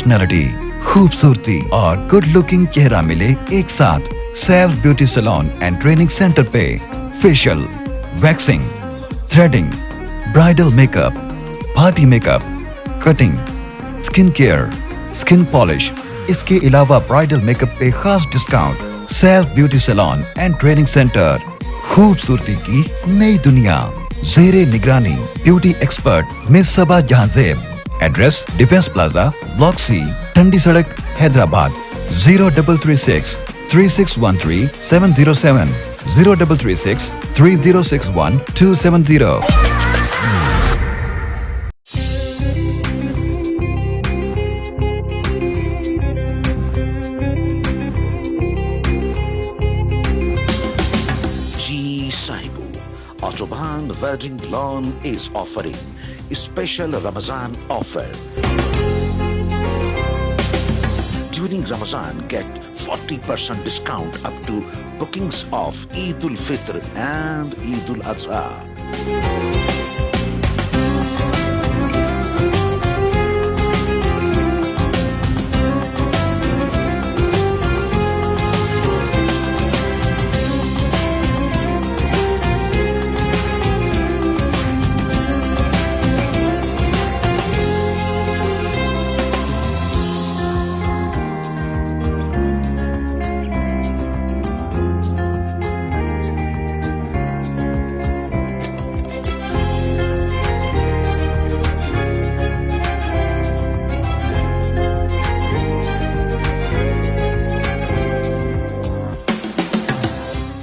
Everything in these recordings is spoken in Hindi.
पर्सनैलिटी, खूबसूरती और गुड लुकिंग चेहरा मिले एक साथ सैव्स beauty salon and training centre पे। Facial, waxing, threading, bridal makeup, party makeup, cutting, skin care, skin polish, इसके अलावा ब्राइडल मेकअप पे खास डिस्काउंट। सैव्स beauty salon and training centre, खूबसूरती की नई दुनिया। ज़ेरे निगरानी beauty expert Miss Saba Jahanzeb. Address defence plaza, block C, Thandi Sarak, Hyderabad. 0336 3613 707 0336 3061 270। Autobahn Wedding Lawn is offering a special Ramazan offer. During Ramazan, get 40% discount up to bookings of Eid ul-Fitr and Eid ul-Adha.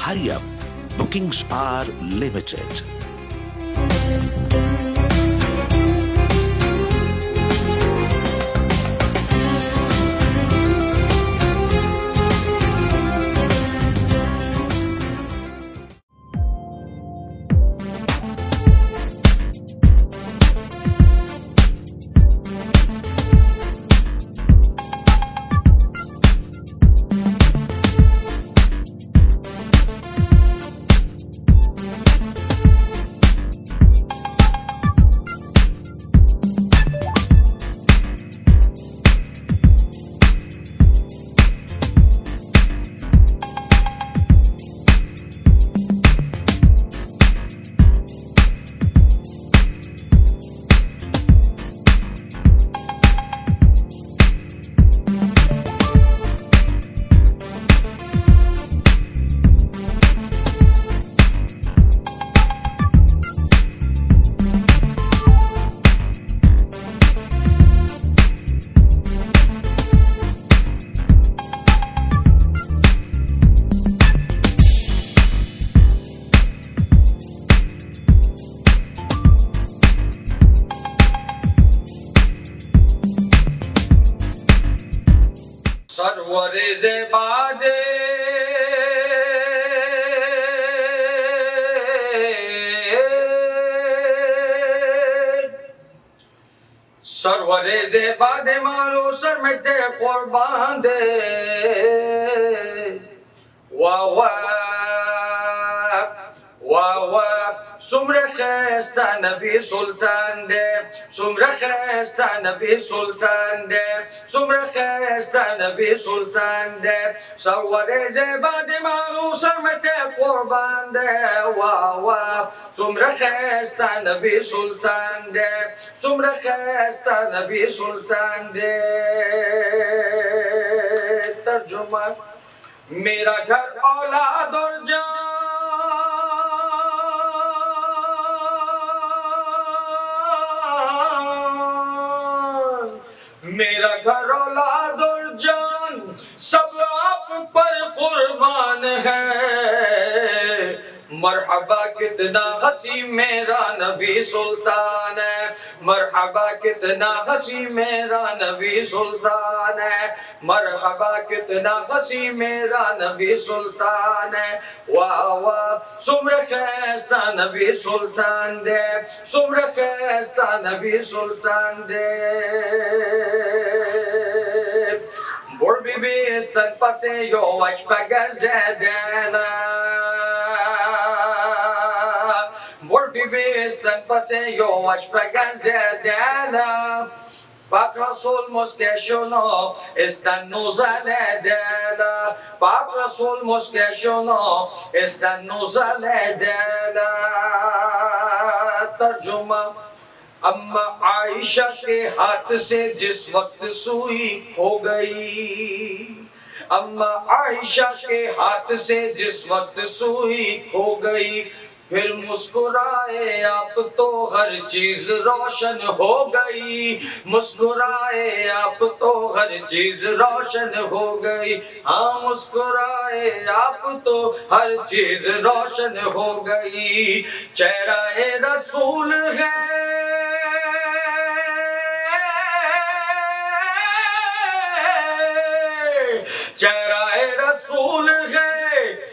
Hurry up, bookings are limited. Sarware बादे सरवरे बादे मारो सर में ते कुर्बान दे वाह वाह वाह सुमरे खस्ता नबी सुल्तान दे सुमरे खस्ता नबी सुल्तान दे सुमरे खस्ता नबी सुल्तान दे सरवरे ज़ेबाद मारू सरमते कुर्बान दे वाह वाह सुमरे खस्ता नबी सुल्तान दे सुमरे खस्ता नबी सुल्तान दे। तर्जुमा मेरा घर औलाद और जान मेरा घर औलाद और जान सब आप पर कुर्बान है। मरहबा कितना हसी मेरा नबी सुल्तान है, मरहबा कितना हसी मेरा नबी सुल्तान है, मरहबा कितना हसी मेरा नबी सुल्तान है। वाह वाह सुमर खस्ता नबी सुल्तान दे सुमर खस्ता नबी सुल्तान दे। Bor bibistan passeio aș pagar zedena Bor bibistan passeio aș pagar zedena Pak Rasul moske şunu zannederler. Pak Rasul moske şunu zannederler. Tercüme अम्मा आयशा के हाथ से जिस वक्त सुई खो गई, अम्मा आयशा के हाथ से जिस वक्त सुई खो गई, फिर मुस्कुराए आप तो हर चीज रोशन हो गई, मुस्कुराए आप तो हर चीज रोशन हो गई, हाँ मुस्कुराए आप तो हर चीज रोशन हो गई। चेहरा रसूल है, चेहरा रसूल है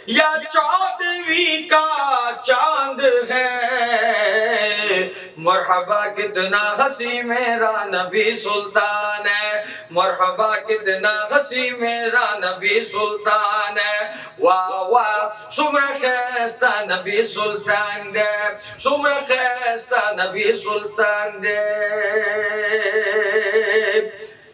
या चौदहवीं का चांद है, मरहबा कितना हसी मेरा नबी सुल्तान है, मरहबा कितना हसी मेरा नबी सुल्तान है। वाह वाह सुमरा खैस्ता नबी सुल्तान दे, सुमरा खैस्ता नबी सुल्तान दे।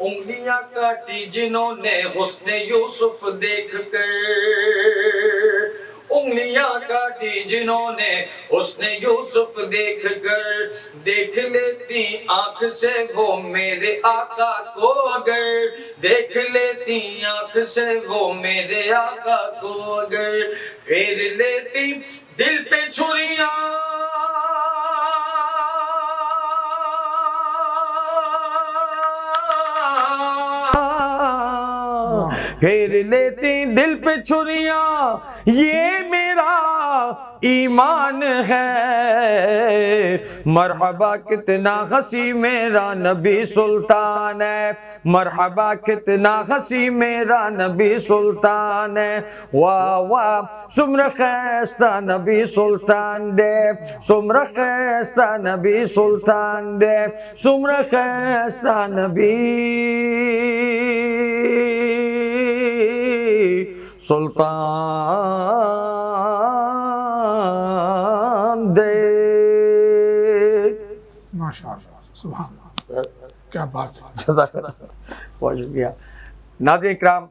उंगलियां काटी जिन्होंने हुस्ने यूसुफ देख कर, उंगलियां काटी जिन्होंने हुस्ने यूसुफ देख कर, देख लेती आंख से वो मेरे आका को, अगर देख लेती आंख से वो मेरे आका को, अगर फेर लेती दिल पे छुरियां, फेर लेती दिल पे छुरियां, ये मेरा ईमान है। मरहबा कितना हसी मेरा नबी सुल्तान है, मरहबा कितना हसी मेरा नबी सुल्तान है। वाह वाह सुमर खैस्ता नबी सुल्तान दे, सुमर खैस्ता नबी सुल्तान दे, सुमर खैस्ता नबी सुल्तान दे। माशाअल्लाह, सुभान अल्लाह, क्या बात है। बहुत शुक्रिया। नाज़रीन इकराम,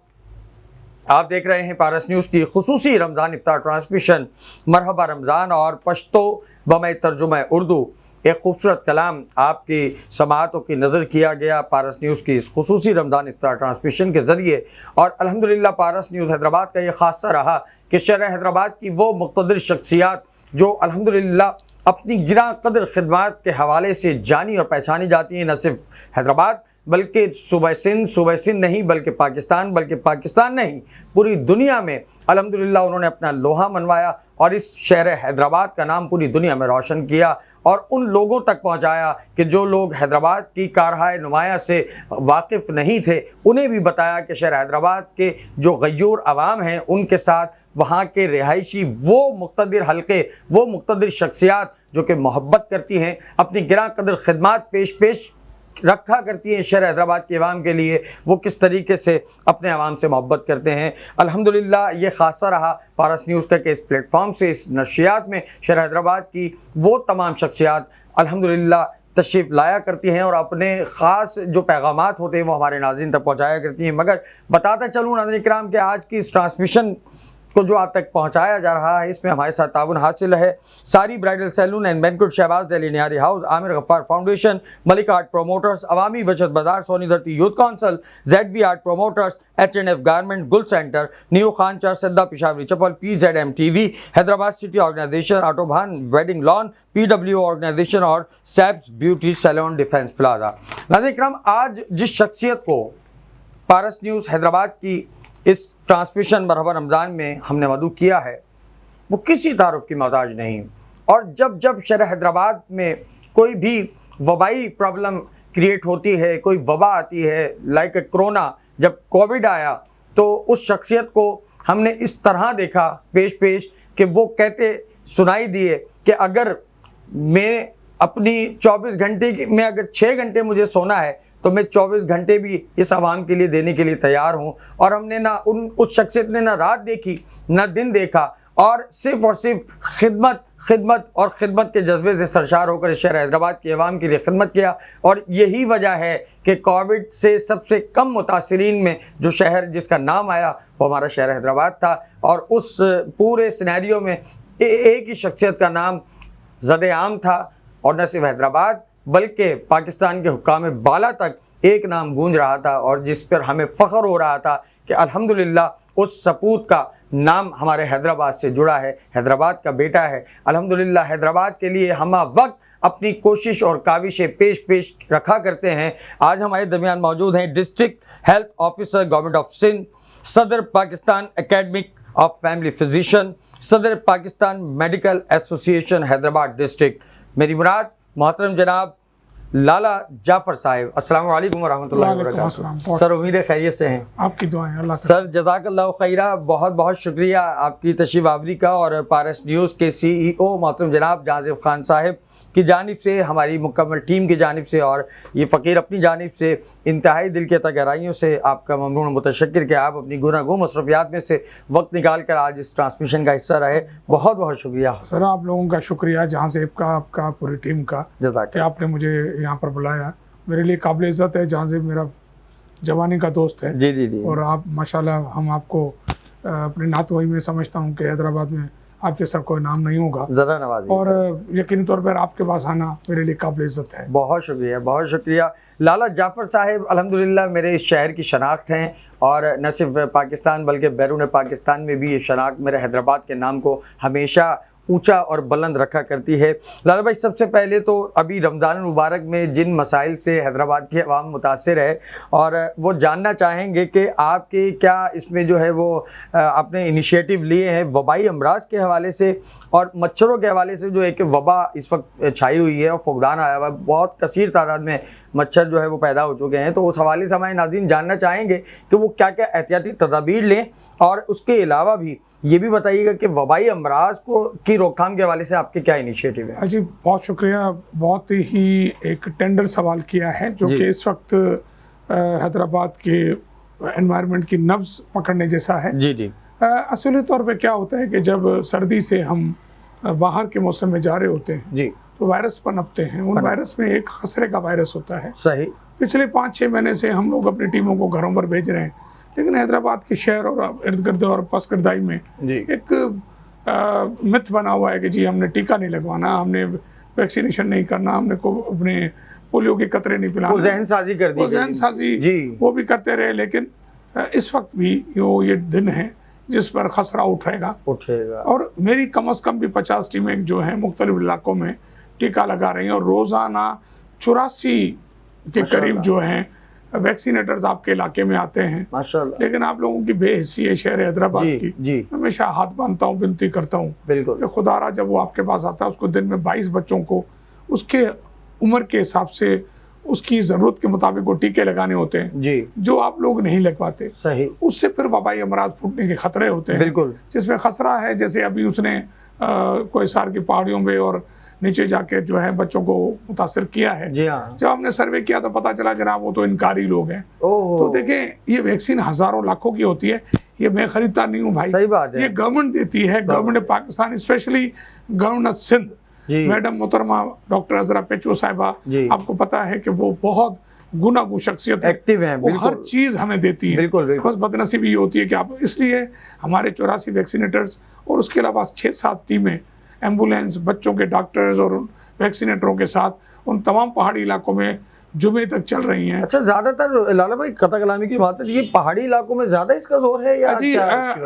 आप देख रहे हैं पारस न्यूज़ की खुसूसी रमज़ान इफ्तार ट्रांसमिशन मरहबा रमज़ान और पश्तो बमे तर्जुमा उर्दू। एक खूबसूरत कलाम आपकी समाअतों की नज़र किया गया पारस न्यूज़ की इस खुसूसी रमज़ान इफ्तार ट्रांसमिशन के ज़रिए। और अल्हम्दुलिल्लाह पारस न्यूज़ हैदराबाद का ये खासा रहा कि शहर हैदराबाद की वो मुक़्तदिर शख्सियात जो अल्हम्दुलिल्लाह अपनी गिरा कदर खिदमात के हवाले से जानी और पहचानी जाती हैं, न सिर्फ हैदराबाद बल्कि सूबा सिंध नहीं बल्कि पाकिस्तान नहीं पूरी दुनिया में अल्हम्दुलिल्लाह उन्होंने अपना लोहा मनवाया और इस शहर हैदराबाद का नाम पूरी दुनिया में रोशन किया और उन लोगों तक पहुंचाया कि जो लोग हैदराबाद की कारहाय नुमाया से वाकिफ़ नहीं थे, उन्हें भी बताया कि शहर हैदराबाद के जो गयूर अवाम हैं उनके साथ वहाँ के रिहायशी वो मुक़्तदिर हल्के, वो मुक़्तदिर शख्सियात जो कि मोहब्बत करती हैं, अपनी गिरा कदर खिदमात पेश रखा करती हैं शहर हैदराबाद के अवाम के लिए, वो किस तरीके से अपने अवाम से मोहब्बत करते हैं। अल्हम्दुलिल्लाह ये खासा रहा पारस न्यूज़ तक इस प्लेटफॉर्म से, इस नशियात में शहर हैदराबाद की वो तमाम शख्सियात अल्हम्दुलिल्लाह तशरीफ़ लाया करती हैं और अपने ख़ास जो पैगामात होते हैं वो हमारे नाज़रीन तक पहुँचाया करती हैं। मगर बताता चलूँ नाज़रीन इकराम के आज की इस ट्रांसमिशन को जो आप तक पहुंचाया जा रहा है इसमें हमारे साथ ताउन हासिल है सारी bridal salon and banquet Shahbaz Delhi Nihari house, Aamir Gaffar foundation, Malik art promoters, Awami Bachat Bazaar, Sohni Dharti youth council, ZB art promoters, H&F garment, Gul centre, new Khan चार सद्दा Peshawari chappal, PZM TV, Hyderabad city organisation, autobahn wedding lawn, PW organisation और सैब्स ब्यूटी सैलून डिफेंस प्लाजा। नाज़रीन इकराम, आज जिस शख्सियत को पारस न्यूज़ हैदराबाद की इस ट्रांसमिशन मरहबा रमज़ान में हमने मदऊ किया है वो किसी तारुफ की मोहताज नहीं। और जब शहर हैदराबाद में कोई भी वबाई प्रॉब्लम क्रिएट होती है, कोई वबा आती है लाइक कोरोना, जब कोविड आया तो उस शख्सियत को हमने इस तरह देखा पेश कि वो कहते सुनाई दिए कि अगर मैं अपनी 24 घंटे की में अगर 6 घंटे मुझे सोना है तो मैं 24 घंटे भी इस आवाम के लिए देने के लिए तैयार हूँ। और हमने ना उस शख्सियत ने ना रात देखी ना दिन देखा और सिर्फ खिदमत के जज्बे से सरशार होकर शहर हैदराबाद के अवाम के लिए खिदमत किया। और यही वजह है कि कोविड से सबसे कम मुतासरीन में जो शहर जिसका नाम आया वो हमारा शहर हैदराबाद था। और उस पूरे सिनेरियो में एक ही शख्सियत का नाम ज़द-ए-आम था और न सिर्फ हैदराबाद बल्कि पाकिस्तान के हुक्काम बाला तक एक नाम गूंज रहा था और जिस पर हमें फ़ख्र हो रहा था कि अल्हम्दुलिल्लाह उस सपूत का नाम हमारे हैदराबाद से जुड़ा है, हैदराबाद का बेटा है। अल्हम्दुलिल्लाह हैदराबाद के लिए हम वक्त अपनी कोशिश और काविशें पेश रखा करते हैं। आज हमारे दरमियान मौजूद हैं district health officer government of Sindh, सदर Pakistan academic of family physician, सदर Pakistan medical association Hyderabad district. मेरी मुराद मोहतरम जनाब लाला जाफर साहिब। अस्सलाम वालेकुम वरहमतुल्लाहि वबरकातुहू। सर उम्मीद है खैरियत से हैं। आपकी दुआएं अल्लाह सर जज़ाकल्लाहु खैरा, बहुत बहुत शुक्रिया आपकी तशरीफ़ आवरी का और पारस न्यूज़ के CEO मोहतरम जनाब जाज़िब खान साहिब की जानिब से, हमारी मुकम्मल टीम की जानिब से और ये फ़कीर अपनी जानिब से इंतहाई दिल के गहराइयों से आपका ममनून मुतशक्किर कि आप अपनी गुनागो मसरूफियात में से वक्त निकाल कर आज इस ट्रांसमिशन का हिस्सा रहे। बहुत बहुत शुक्रिया सर, आप लोगों का शुक्रिया जहाँसेब का, आपका पूरी टीम का कि आपने मुझे यहाँ पर बुलाया। मेरे लिए काबिल इज़्ज़त है। जहाँसेब मेरा जवानी का दोस्त है। जी जी जी। और आप माशाल्लाह, हम आपको अपने नातवई में समझता हूँ कि हैदराबाद में आपके सर कोई नाम नहीं होगा। ज़रा नवाज़ी। और यकीनी तौर पर आपके पास आना मेरे लिए काबिल इज़्ज़त है। बहुत शुक्रिया, बहुत शुक्रिया। लाला जाफ़र साहिब अल्हम्दुलिल्लाह मेरे इस शहर की शनाख्त हैं और न सिर्फ पाकिस्तान बल्कि बैरून पाकिस्तान में भी ये शनाख्त मेरे हैदराबाद के नाम को हमेशा ऊंचा और बुलंद रखा करती है। लाला भाई, सबसे पहले तो अभी रमज़ान मुबारक में जिन मसाइल से हैदराबाद की अवाम मुतासिर है और वो जानना चाहेंगे कि आपके क्या इसमें जो है वो आपने इनिशिएटिव लिए हैं वबाई अमराज के हवाले से और मच्छरों के हवाले से, जो है कि वबा इस वक्त छाई हुई है और फुकदान आया हुआ है, बहुत कसीर तादाद में मच्छर जो है वो पैदा हो चुके हैं। तो उस हवाले से हमारे नाज़रीन जानना चाहेंगे कि वो क्या क्या एहतियाती तदाबीर लें और उसके अलावा भी ये भी बताइएगा कि वबाई अमराज को की रोकथाम के हवाले से आपके क्या इनिशिएटिव है। जी बहुत शुक्रिया। बहुत ही एक टेंडर सवाल किया है जो कि इस वक्त हैदराबाद के एनवायरनमेंट की नब्ज़ पकड़ने जैसा है। जी जी। असली तौर पे क्या होता है कि जब सर्दी से हम बाहर के मौसम में जा रहे होते हैं जी तो वायरस पनपते हैं। उन वायरस में एक खसरे का वायरस होता है। सही। पिछले 5-6 महीने से हम लोग अपनी टीमों को घरों पर भेज रहे हैं, लेकिन हैदराबाद के शहर और इर्द गिर्द और पसगरदाई में एक मिथ बना हुआ है कि जी हमने टीका नहीं लगवाना, हमने वैक्सीनेशन नहीं करना, हमने को अपने पोलियो के कतरे नहीं पिलाना। वो जहन साजी कर दी, वो जहन साजी वो भी करते रहे। लेकिन इस वक्त भी ये दिन है जिस पर खसरा उठेगा। और मेरी कम से कम भी 50 टीमें जो हैं मुख्तलिफ इलाकों में टीका लगा रही हैं और रोज़ाना 84 के करीब जो हैं वैक्सीनेटर्स आपके इलाके में आते हैं माशाल्लाह। लेकिन आप लोगों की बेहिसी है शहर हैदराबाद की, हमेशा हाथ बांधता हूँ, विनती करता हूँ कि खुदारा जब वो आपके पास आता है उसको दिन में 22 बच्चों को उसके उम्र के हिसाब से उसकी ज़रूरत के मुताबिक वो टीके लगाने होते हैं जी, जो आप लोग नहीं लगवाते। सही। उससे फिर वबाई अमराज फूटने के खतरे होते हैं। बिल्कुल। जिसमें खसरा है, जैसे अभी उसने कोई सार की पहाड़ियों में और नीचे जाके जो है बच्चों को मुतासर किया है। जी हाँ। जब हमने सर्वे किया तो पता चला जनाब वो तो इनकारी लोग हैं। तो देखें, ये वैक्सीन हजारों लाखों की होती है, ये मैं खरीदता नहीं हूँ भाई। सही बात है। ये गवर्नमेंट देती है, government Pakistan, specially governor Sindh madam मोहतरमा डॉक्टर अजरा पेचो साहिबा, आपको पता है कि वो बहुत गुनागू शख्सियत है, एक्टिव है, वो हर चीज हमें देती है। बिल्कुल। बस बदनसीबी ये होती है कि आप, इसलिए हमारे 84 वैक्सीनेटर्स और उसके अलावा 6-7 टीमें एम्बुलेंस, बच्चों के डॉक्टर्स और वैक्सीनेटरों के साथ उन तमाम पहाड़ी इलाकों में जुमे तक चल रही हैं। अच्छा, ज्यादातर लाला भाई कथा कलामी की बात है, ये पहाड़ी इलाकों में ज्यादा इसका जोर है या जी?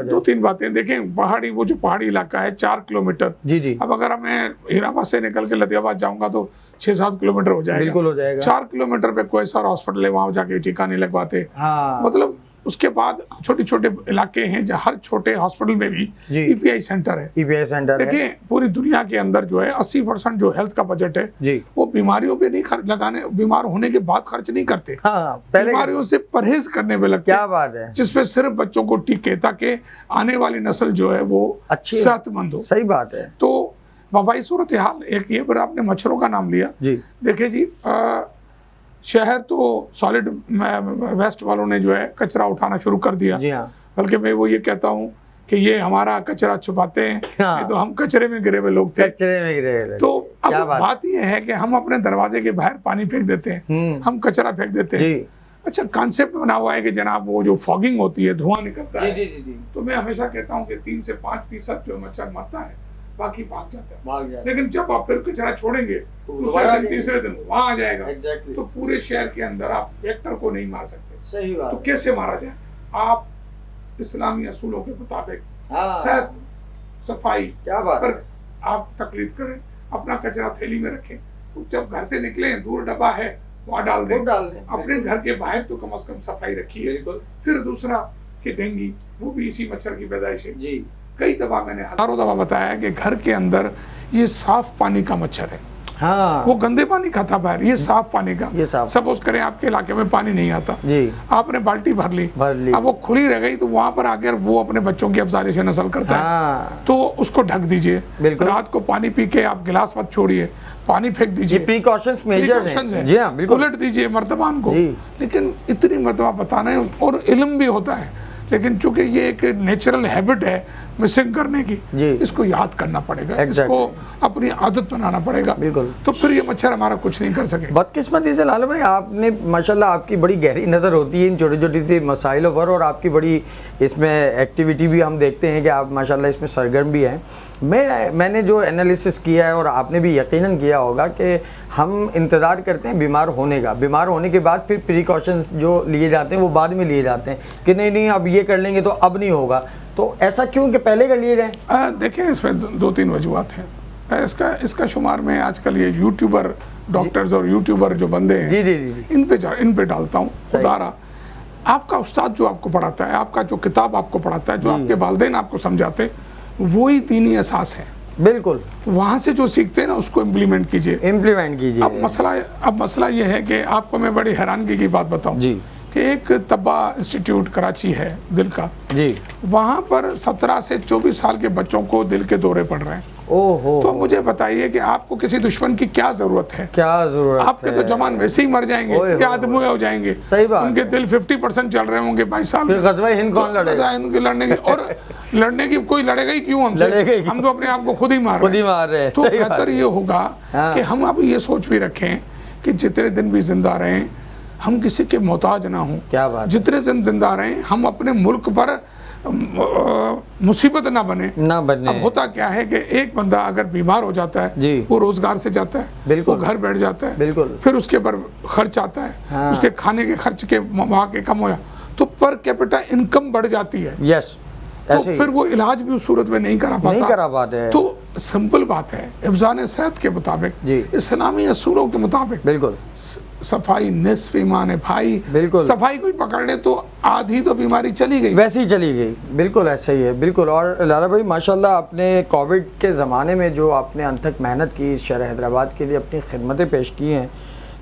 2-3 बातें देखें। पहाड़ी, वो जो पहाड़ी इलाका है 4 किलोमीटर जी। अब अगर मैं हीराबाद से निकल के लतियाबाद जाऊंगा तो 6-7 किलोमीटर हो जाएगा। बिल्कुल हो जाएगा। 4 किलोमीटर पे कोई सारा हॉस्पिटल है, वहां जाके टीका नहीं लगवाते। मतलब उसके बाद छोटे छोटे इलाके हैं जहाँ हर छोटे हॉस्पिटल में भी EPI सेंटर है। देखिए, पूरी दुनिया के अंदर जो है 80% जो हेल्थ का बजट है वो बीमारियों पे नहीं खर्च लगाने, बीमार होने के बाद खर्च नहीं करते, हाँ, पहले बीमारियों से परहेज करने में लगते। क्या बात है, जिसपे सिर्फ बच्चों को टीके, ताकि आने वाली नस्ल जो है वो अच्छी सेहतमंद हो। सही बात है। तो वबाई सूरत हाल एक ये, पर आपने मच्छरों का नाम लिया जी, देखिए जी, शहर तो सॉलिड वेस्ट वालों ने जो है कचरा उठाना शुरू कर दिया। जी हाँ, बल्कि मैं वो ये कहता हूँ कि ये हमारा कचरा छुपाते हैं, हाँ। नहीं तो हम कचरे में गिरे हुए लोग थे। कचरे में गिरे हुए। तो अब क्या बात बात ये है कि हम अपने दरवाजे के बाहर पानी फेंक देते हैं, हम कचरा फेंक देते हैं। जी अच्छा, कॉन्सेप्ट बना हुआ है कि जनाब वो जो फॉगिंग होती है, धुआं निकलता जी है, जी जी जी तो मैं हमेशा कहता हूँ कि 3 से 5% जो मच्छर मरता है, बाकी भाग जाता है। भाग जाए लेकिन जब आप फिर कचरा छोड़ेंगे, दूसरे दोबारा दिन, तीसरे दिन वहां आ जाएगा। एग्जैक्टली, तो पूरे शहर के अंदर आप वेक्टर को नहीं मार सकते। सही बात तो है। कैसे मारा जाए? आप इस्लामी असूलों के मुताबिक हाँ, सेहत, सफाई क्या बात पर है। आप तकलीद करें, अपना कचरा थैली में रखें, तो जब घर से निकले दूर डब्बा है वहाँ डाल दें, वो डाल दें, अपने घर के बाहर तो कम से कम सफाई रखिए। बिल्कुल फिर दूसरा कि डेंगू, वो भी इसी मच्छर की पैदाइश है। जी, कई दफा मैंने हजारों दफा बताया कि घर के अंदर ये साफ पानी का मच्छर है, हाँ, वो गंदे पानी खाता बाहर, ये साफ पानी का। ये साफ। सपोज करें आपके इलाके में पानी नहीं आता, जी आपने बाल्टी भर ली, भर ली। अब वो खुली रह गई, तो वहां पर आकर वो अपने बच्चों की अफजाइश नस्ल करता है, हाँ, तो उसको ढक दीजिए। बिल्कुल। रात को पानी पी के आप गिलास मत छोड़िए, पानी फेंक ये दीजिए। प्रिकॉशंस मेजर्स Precautions हैं। जी हाँ, बिल्कुल। उलट दीजिए मर्तबान को। जी। लेकिन इतनी मरतबा बताना है, और इल्म भी होता है, लेकिन चूंकि ये एक नेचुरल हैबिट है मिसिंग करने की, जी। इसको याद करना पड़ेगा, Exactly। इसको अपनी आदत बनाना पड़ेगा। बिल्कुल। तो फिर ये मच्छर हमारा कुछ नहीं कर सके। बदकिस्मती से लाल भाई, आपने माशाल्लाह आपकी बड़ी गहरी नज़र होती है इन छोटी छोटी सी मसाइलों पर, और आपकी बड़ी इसमें एक्टिविटी भी हम देखते हैं कि आप माशाल्लाह इसमें सरगर्म भी हैं। मैंने जो एनालिसिस किया है, और आपने भी यकीनन किया होगा, कि हम इंतज़ार करते हैं बीमार होने का, बीमार होने के बाद फिर प्रिकॉशंस जो लिए जाते हैं वो बाद में लिए जाते हैं कि नहीं अब ये कर लेंगे तो अब नहीं होगा। तो ऐसा क्यों कि पहले कर लिए जाए? देखें, इसमें 2-3 वजूहत हैं। इसका शुमार में आजकल ये यूट्यूबर डॉक्टर्स और यूट्यूबर जो बंदे हैं, जी जी जी जी, इन पे डालता हूँ। सही। खुदारा, आपका उस्ताद जो आपको पढ़ाता है, आपका जो किताब आपको पढ़ाता है, जो आपके वालिदैन आपको समझाते हैं, वही दीनी एहसास है। बिल्कुल वहाँ से जो सीखते हैं ना, उसको इम्प्लीमेंट कीजिए। इम्प्लीमेंट कीजिए। अब मसला ये है कि आपको मैं बड़ी हैरानगी की बात बताऊं जी कि एक तब्बा इंस्टीट्यूट कराची है दिल का, जी, वहाँ पर 17 से 24 साल के बच्चों को दिल के दौरे पड़ रहे हैं। ओहो, तो मुझे बताइए कि आपको किसी दुश्मन की क्या जरूरत है? क्या जरूरत आपके है? तो जवान वैसे ही मर जाएंगे, ओए या होए आदमी हो जाएंगे। सही बात उनके है। दिल 50% चल रहे होंगे 22 साल फिर में। गज़वा-ए हिंद कौन लड़ेगा? हिंद लड़ने की, और लड़ने की कोई लड़ेगा ही क्यों हमसे? लड़ेगा ही क्यों? हम तो अपने आप को खुद ही मार खुद ही रहे हैं। मार रहे हैं। तो सही बात बेहतर है। ये होगा हाँ। कि हम अब ये सोच भी रखें कि जितने दिन भी जिंदा रहें, हम किसी के मोहताज ना हों। क्या बात है। जितने दिन जिंदा रहें, हम अपने मुल्क पर मुसीबत ना बने। ना बने। अब होता क्या है कि एक बंदा अगर बीमार हो जाता है, जी। वो रोजगार से जाता है, बिल्कुल। वो घर बैठ जाता है, बिल्कुल। फिर उसके पर खर्च आता है, हाँ। उसके खाने के खर्च के वहाँ के कम हो, तो पर कैपिटा इनकम बढ़ जाती है। यस, तो ऐसे ही फिर वो इलाज भी उस सूरत में नहीं करा पाता। नहीं करा पाते हैं। तो सिंपल बात है, हिफ्ज़ान सेहत के मुताबिक, जी। इस्लामी असूलों के मुताबिक, बिल्कुल सफाई निस्फ ईमान है भाई। बिल्कुल। सफाई कोई पकड़ ले तो आधी तो बीमारी चली गई। वैसे ही चली गई। बिल्कुल ऐसा ही है, बिल्कुल। और लाला भाई माशाल्लाह, आपने कोविड के ज़माने में जो आपने अनथक मेहनत की, शहर हैदराबाद के लिए अपनी खिदमतें पेश की हैं,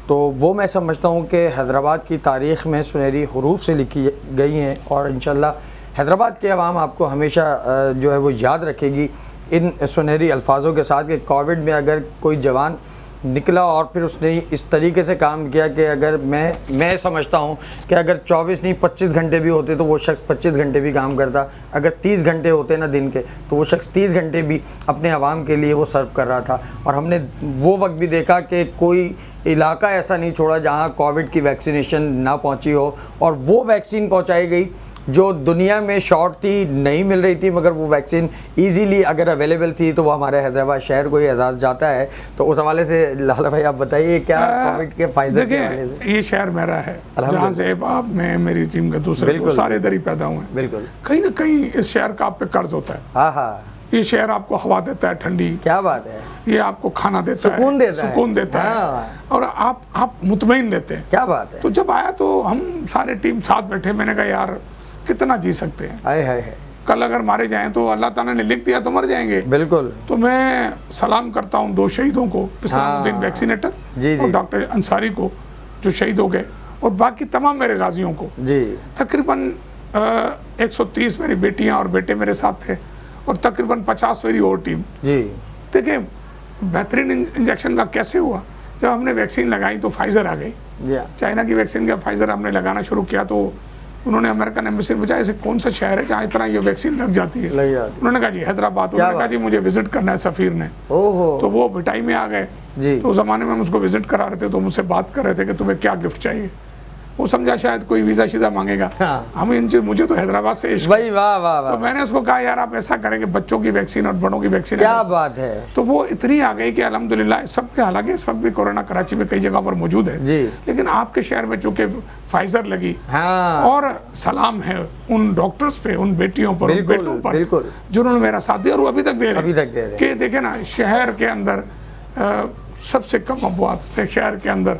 तो वो मैं समझता हूँ कि हैदराबाद की तारीख़ में सुनहरी हरूफ से लिखी गई हैं, और इंशाल्लाह हैदराबाद के अवाम आपको हमेशा जो है वो याद रखेगी इन सुनहरी अल्फाजों के साथ, कि कोविड में अगर कोई जवान निकला और फिर उसने इस तरीके से काम किया कि अगर मैं समझता हूँ कि अगर 24 नहीं 25 घंटे भी होते तो वो शख्स 25 घंटे भी काम करता, अगर 30 घंटे होते ना दिन के तो वो शख्स 30 घंटे भी अपने आवाम के लिए वो सर्व कर रहा था। और हमने वो वक्त भी देखा कि कोई इलाका ऐसा नहीं छोड़ा जहाँ कोविड की वैक्सीनेशन ना पहुँची हो, और वो वैक्सीन पहुँचाई गई जो दुनिया में शॉर्ट थी, नहीं मिल रही थी, मगर वो वैक्सीन इजीली अगर अवेलेबल थी तो वो हमारे हैदराबाद शहर को ही एजाज़ जाता है। तो उस हवाले से लाला भाई आप बताइए क्या कोविड के फायदे के हवाले से? देखिए, ये शहर मेरा है, जहाँ से आप, मैं, मेरी टीम के दूसरे तो सारे इधर ही पैदा हुए हैं। बिल्कुल। कहीं ना कहीं इस शहर का आप पे कर्ज होता है। हाँ हाँ, ये शहर आपको हवा देता है ठंडी, क्या बात है, ये आपको खाना देता है, सुकून देता है, और आप मुतमईन लेते हैं। क्या बात है। तो जब आया तो हम सारे टीम साथ बैठे, मैंने कहा यार कितना जी सकते हैं, हाय हाय हाय, कल अगर मारे जाएं तो अल्लाह ताला ने लिख दिया तो मर जाएंगे। बिल्कुल। तो मैं सलाम करता हूं 2 शहीदों को, इस्लामुद्दीन वैक्सीनेटर जी, और डॉक्टर अंसारी को जो शहीद हो गए, और बाकी तमाम मेरे गाजियों को। जी। तकरीबन 130 मेरी बेटियां और बेटे मेरे साथ थे, और तकरीबन 50 मेरी और टीम। जी। देखिए बेहतरीन इंजेक्शन का कैसे हुआ, जब हमने वैक्सीन लगाई तो फाइजर आ गई, चाइना की वैक्सीन का फाइजर हमने लगाना शुरू किया, तो उन्होंने अमेरिकन एम्बेसी में पूछा ऐसे कौन सा शहर है जहाँ इतना ये वैक्सीन लग जाती है। उन्होंने कहा जी हैदराबाद। उन्होंने कहा जी मुझे विजिट करना है सफ़ीर ने। तो वो बिटाई में आ गए। तो उस जमाने में हम उसको विजिट करा रहे थे, तो मुझसे बात कर रहे थे कि तुम्हें क्या गिफ्ट चाहिए। वो समझा शायद कोई वीजा शीजा मांगेगा। हम इन चीज, मुझे तो हैदराबाद से इश्क है। वाह वाह वाह। तो मैंने उसको कहा यार आप ऐसा करेंगे बच्चों की वैक्सीन और बड़ों की वैक्सीन। क्या बात है। तो वो इतनी आ गई कि अल्हम्दुलिल्लाह इस वक्त, हालांकि इस वक्त भी कोरोना कराची में कई जगह पर मौजूद है जी, लेकिन आपके शहर में चूंकि फाइजर लगी। हाँ। और सलाम है उन डॉक्टर्स पे, उन बेटियों पर, उन बेटों पर जिन्होंने मेरा साथ दिया और वो अभी तक दे रहे हैं। कि देखे ना शहर के अंदर सबसे कम अफवाद से शहर के अंदर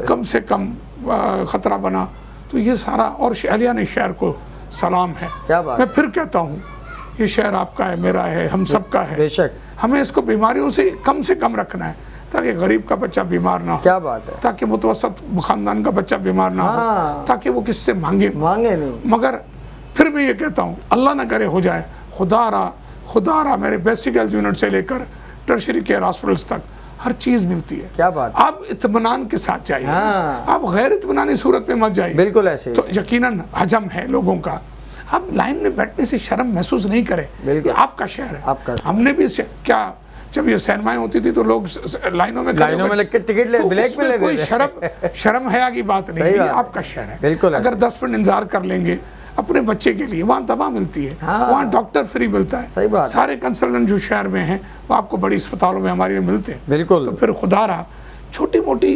कम से कम खतरा बना, तो ये सारा, और अहलिया ने शहर को सलाम है। क्या बात। मैं फिर कहता हूँ ये शहर आपका है, मेरा है, हम सबका है। बेशक। हमें इसको बीमारियों से कम रखना है, ताकि गरीब का बच्चा बीमार ना हो। क्या बात है। ताकि मुतवसत खानदान का बच्चा बीमार ना हो, ताकि वो किससे मांगे नहीं। मगर फिर भी ये कहता हूँ अल्लाह ना करे हो जाए, खुदारा मेरे बेसिक हेल्थ यूनिट से लेकर टर्शरी केयर हॉस्पिटल्स तक हर चीज मिलती है। क्या बात। आप इत्मीनान के साथ जाइए। आप गैर इत्मीनानी सूरत में मत जाइए। बिल्कुल ऐसे। तो यकीनन हजम है लोगों का। आप लाइन में बैठने से शर्म महसूस नहीं करें। ये आपका शहर है, आपका। हमने भी क्या, जब ये सिनेमाएं होती थी तो लोग लाइनों में लग के टिकट ले, ब्लैक में ले, कोई शर्म हया की बात नहीं है। आपका शहर है। बिल्कुल। अगर 10 मिनट इंतजार कर लेंगे अपने बच्चे के लिए, वहाँ दवा मिलती है, वहाँ डॉक्टर फ्री मिलता है। सही बात। सारे कंसल्टेंट जो शहर में हैं वो आपको बड़ी अस्पतालों में हमारे मिलते हैं। बिल्कुल। तो फिर खुदारा छोटी मोटी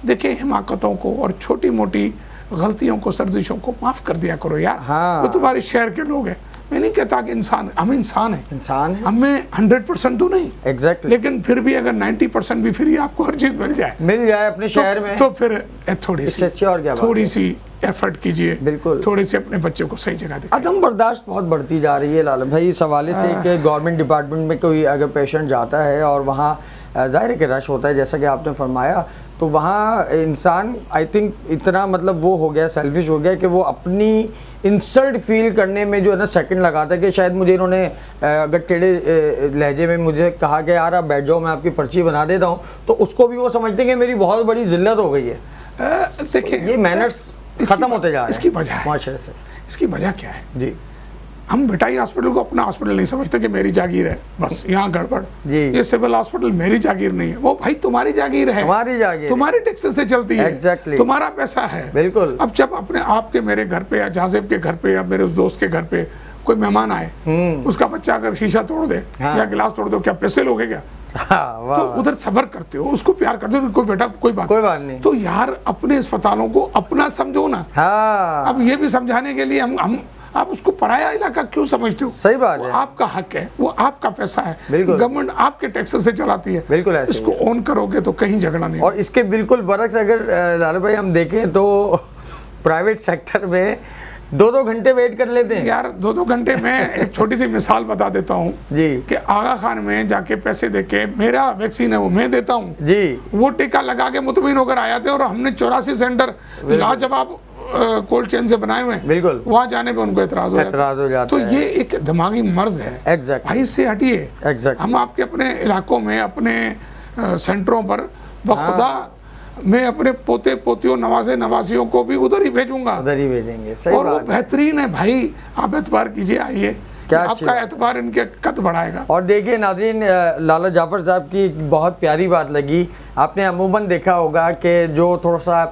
देखे हिमाकतों को और छोटी मोटी गलतियों को, सर्जिशों को माफ कर दिया करो यार। वो तुम्हारे शहर के लोग हैं। मैं नहीं कहता कि हम इंसान है, हमें 100% तो नहीं एग्जैक्टली, लेकिन फिर भी अगर 90% भी फ्री आपको हर चीज मिल जाए अपने शहर में, तो फिर थोड़ी सी एफर्ट कीजिए। बिल्कुल। थोड़ी सी अपने बच्चे को सही जगह दिखाइए। अदम बर्दाश्त बहुत बढ़ती जा रही है लाल भाई इस हवाले से कि गवर्नमेंट डिपार्टमेंट में कोई अगर पेशेंट जाता है और वहाँ जाहिर है कि रश होता है जैसा कि आपने फरमाया, तो वहाँ इंसान आई थिंक इतना मतलब वो हो गया, सेल्फिश हो गया कि वो अपनी इंसल्ट फील करने में जो है ना सेकंड लगाता है कि शायद मुझे इन्होंने अगर टेढ़े लहजे में मुझे कहा कि यार आप बैठ जाओ मैं आपकी पर्ची बना देता हूँ, तो उसको भी वो समझते हैं कि मेरी बहुत बड़ी जिल्लत हो गई है। देखिए ये मैनर्स खत्म होते जा रहे हैं। इसकी वजह है, माशरे से इसकी वजह क्या है जी, हम बिटाई हॉस्पिटल को अपना हॉस्पिटल नहीं समझते कि मेरी जागीर है, बस यहाँ गड़बड़। ये सिविल हॉस्पिटल मेरी जागीर नहीं है, वो भाई तुम्हारी जागीर है, तुम्हारी जागीर, तुम्हारी टैक्सेस से चलती है। Exactly. तुम्हारा पैसा है। बिल्कुल। अब जब अपने आपके मेरे घर पे या जाजेब के घर पे या मेरे उस दोस्त के घर पे कोई मेहमान आए, उसका बच्चा अगर शीशा तोड़ दे या गिलास तोड़ दो, क्या पैसे लोगे क्या? तो उधर सब्र करते हो, उसको प्यार करते हो, कोई बेटा कोई बात नहीं। तो यार अपने अस्पतालों को अपना समझो ना। अब ये भी समझाने के लिए हम आप उसको पराया इलाका क्यों समझते हो? सही बात है। आपका हक है, वो आपका पैसा है, गवर्नमेंट आपके टैक्सेस से चलाती है। बिल्कुल। इसको ऑन करोगे तो कहीं झगड़ा नहीं। और इसके बिल्कुल बरक्स अगर लाल भाई हम देखें तो प्राइवेट सेक्टर में 2-2 घंटे वेट कर लेते हैं यार। 2-2 घंटे में एक छोटी सी मिसाल बता देता हूँ जी, कि आगा खान में जाके पैसे देके मेरा वैक्सीन है वो मैं देता हूँ जी, वो टीका लगा के मुतमिन होकर आया थे, और हमने 84 सेंटर लाजवाब कोल्ड चेन से बनाए हुए, बिल्कुल, वहाँ जाने पे उनको एतराज हो जाता। तो ये एक दिमागी मर्ज है। भाई इससे हटिए। हम आपके अपने इलाकों में अपने सेंटरों पर बखुदा मैं अपने पोते पोतियों नवासे नवासियों को भी उधर ही भेजूंगा, उधर ही भेजेंगे। सही और वो बेहतरीन है भाई, आप एतबार कीजिए, आइए, आपका एतबार इनके कद बढ़ाएगा। और देखिए नाज़रीन, लाला जाफर साहब की बहुत प्यारी बात लगी। आपने अमूमन देखा होगा कि जो थोड़ा सा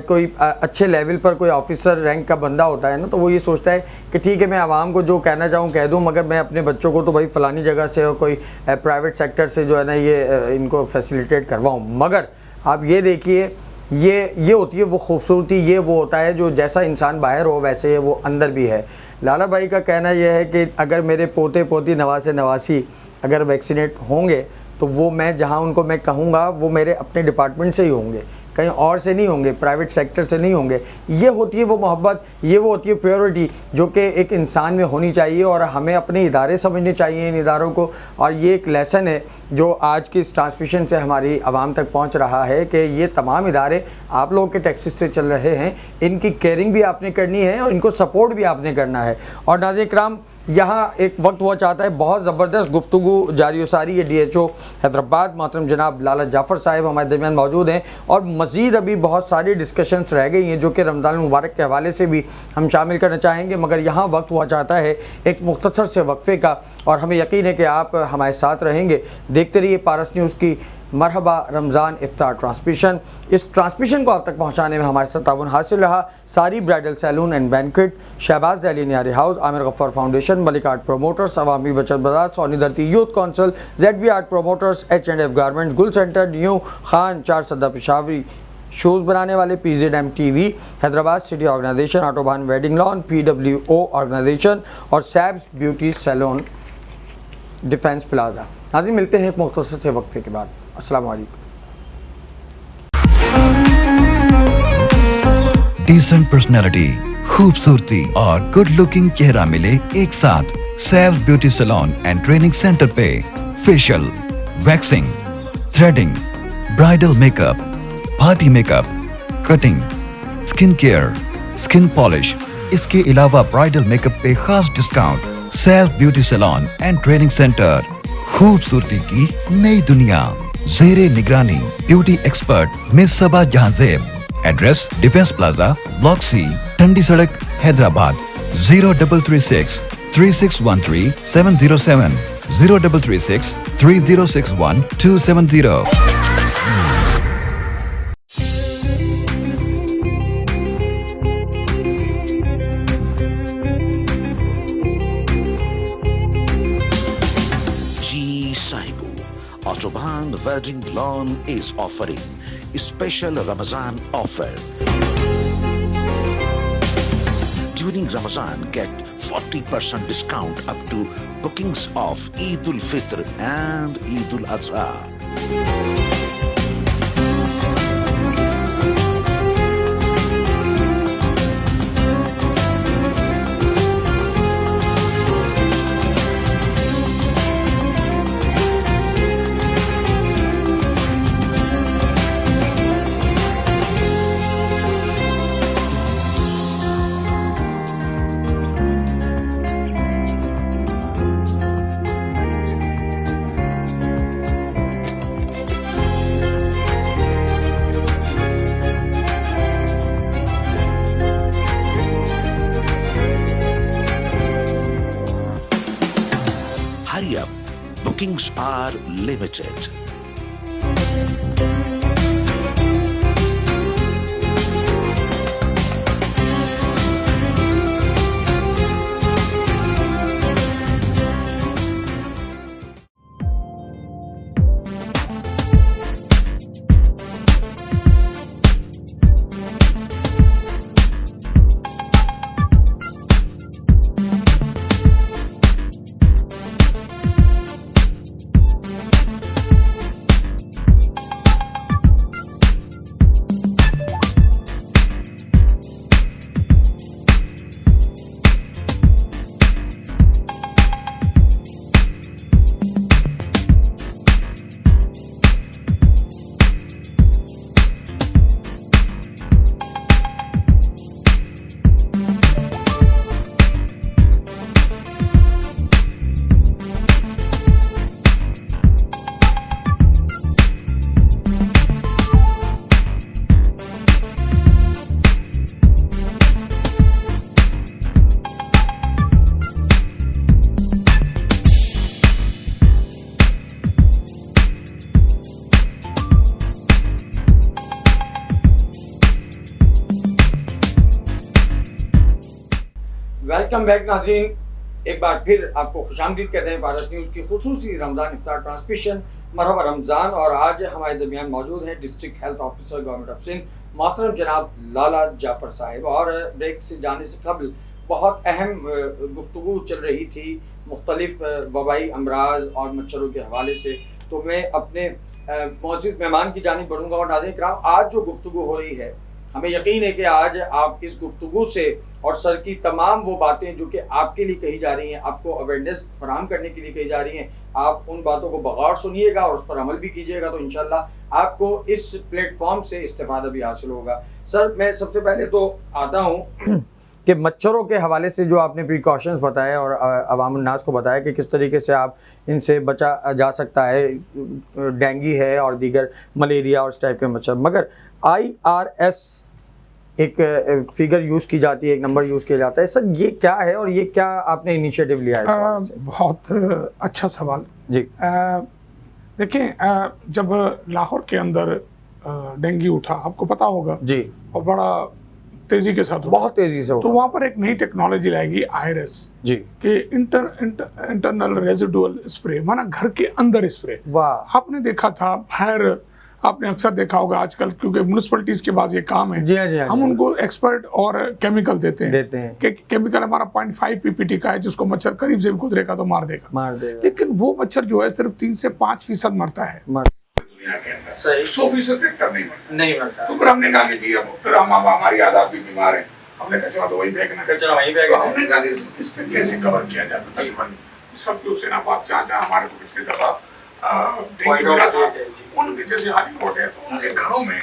कोई अच्छे लेवल पर कोई ऑफिसर रैंक का बंदा होता है ना, तो वो ये सोचता है कि ठीक है मैं आवाम को जो कहना चाहूँ कह दूँ, मगर मैं अपने बच्चों को तो भाई फ़लानी जगह से और कोई प्राइवेट सेक्टर से जो है ना ये इनको फैसिलिटेट करवाऊँ। मगर आप ये देखिए, ये होती है वो खूबसूरती, ये वो होता है जो जैसा इंसान बाहर हो वैसे वो अंदर भी है। लाला भाई का कहना यह है कि अगर मेरे पोते पोती नवासे नवासी अगर वैक्सीनेट होंगे तो वो मैं जहां उनको मैं कहूँगा वो मेरे अपने डिपार्टमेंट से ही होंगे। कहीं और से नहीं होंगे, प्राइवेट सेक्टर से नहीं होंगे। ये होती है वो मोहब्बत, ये वो होती है प्योरिटी जो कि एक इंसान में होनी चाहिए, और हमें अपने इदारे समझने चाहिए इन इदारों को। और ये एक लेसन है जो आज की इस ट्रांसमिशन से हमारी आवाम तक पहुँच रहा है कि ये तमाम इदारे आप लोगों के टैक्सेस से चल रहे हैं, इनकी केयरिंग भी आपने करनी है और इनको सपोर्ट भी आपने करना है। और नाज़रीन इकराम, यहाँ एक वक्त हुआ चाहता है, बहुत ज़बरदस्त गुफ्तगू जारी सारी है। DHO हैदराबाद मोहतरम जनाब लाला जाफ़र साहिब हमारे दरमियान मौजूद हैं, और मज़ीद अभी बहुत सारी डिस्कशंस रह गई हैं जो कि रमज़ान मुबारक के हवाले से भी हम शामिल करना चाहेंगे, मगर यहाँ वक्त हुआ चाहता है एक मुख्तसर से वक्फ़े का, और हमें यकीन है कि आप हमारे साथ रहेंगे। देखते रहिए पारस न्यूज़ की मरहबा रमज़ान इफ्तार ट्रांसमिशन। इस ट्रांसमिशन को आप तक पहुँचाने में हमारे साथ ताउन हासिल रहा सारी bridal salon and banquet, Shahbaz Delhi Nihari house, Aamir Gaffar foundation, Malik art promoters, Awami Bachat Bazaar, Sohni Dharti youth council, ZB art promoters, H&F garments, Gul centre, new Khan, 4 सद्दा पिशावरी, शोज़ बनाने वाले PZM TV, Hyderabad city organisation, autobahn wedding lawn, PWO organisation और सैब्स ब्यूटी सैलून, डिफेंस प्लाजा। नाज़रीन मिलते हैं एक मुख्तसर से वक्फे के बाद। अस्सलाम वालेकुम। डिसेंट पर्सनैलिटी, खूबसूरती और गुड लुकिंग चेहरा मिले एक साथ सैब्स beauty salon and training centre पे। Facial, waxing, threading, bridal makeup, party makeup, cutting, skin care, skin polish, इसके अलावा ब्राइडल मेकअप पे खास डिस्काउंट। सैब्स beauty salon and training centre, खूबसूरती की नई दुनिया, ज़ेरे निगरानी beauty expert Miss Saba Jahanzeb. Address defence plaza, block C, Thandi Sarak, Hyderabad. 0336 3613 707, 0336 3061 270। Autobahn Wedding Lawn is offering a special Ramazan offer. During Ramazan, get 40% discount up to bookings of Eid ul-Fitr and Eid ul-Adha. Hurry up, bookings are limited. Welcome back नाज़रीन, एक बार फिर आपको खुशामदीद कहते हैं पारस न्यूज़ की खुसूसी रमज़ान इफ्तार ट्रांसमिशन मरहबा रमज़ान। और आज हमारे दरमियान मौजूद हैं district health officer government of Sindh मोहतरम जनाब लाला जाफ़र साहिब। और ब्रेक से जाने से कबल बहुत अहम गुफ्तगू चल रही थी मुख्तलिफ वबाई अमराज और मच्छरों के हवाले से, तो मैं अपने मौजूद मेहमान की जानिब बढ़ूंगा। और नाज़रीन इकराम, आज जो गुफ्तगू हो रही है, हमें यकीन है कि आज आप इस गुफ्तगू से और सर की तमाम वो बातें जो कि आपके लिए कही जा रही हैं, आपको अवेयरनेस फराहम करने के लिए कही जा रही हैं, आप उन बातों को बगौर सुनिएगा और उस पर अमल भी कीजिएगा, तो इंशाल्लाह आपको इस प्लेटफॉर्म से इस्तेफादा भी हासिल होगा। सर, मैं सबसे पहले तो आता हूँ कि मच्छरों के हवाले से जो आपने प्रिकॉशंस बताए और अवाम उन्नास को बताया कि किस तरीके से आप इनसे बचा जा सकता है, डेंगू है और दीगर मलेरिया और इस टाइप के मच्छर, मगर IRS एक फिगर यूज़ की जाती है, एक नंबर यूज़ किया जाता है, सर ये क्या है और ये क्या आपने इनिशिएटिव लिया है इस हवाले से? बहुत अच्छा सवाल जी। देखिए, जब लाहौर के अंदर डेंगू उठा, आपको पता होगा जी, और बड़ा तेजी के साथ उठा, बहुत तेजी से तो उठा। वहाँ पर एक नई टेक्नोलॉजी लाएगी IRS जी, कि इंटरनल रेजिडुअल स्प्रे, माना घर के अंदर स्प्रे। वाह, आपने देखा था बाहर, आपने अक्सर देखा होगा आजकल, क्योंकि म्यूनिसिपैलिटीज के पास ये काम है, जी हाँ, जी हाँ, हम जी हाँ। उनको एक्सपर्ट और केमिकल देते हैं कि केमिकल हमारा 0.5 PPT का है, जिसको मच्छर करीब से भी गुजरेगा तो मार देगा, मार देगा। लेकिन वो मच्छर जो है सिर्फ 3 से 5% मरता है दुनिया के अंदर। सही। 100% वेक्टर नहीं मरता। नहीं तो फिर हमने कहा कि जी, अब फिर हमारी आदत भी बीमार है, हमने कचरा तो वही फेंकना, कचरा वहीं तो फेंकना। हमने कहा कि इस पे कैसे कवर किया जाए। तकरीबन इस वक्त हुसैनाबाद जहाँ हमारे को पिछली दफा डेंगू मिला था, उनके जैसे हाली रोड है, तो उनके घरों में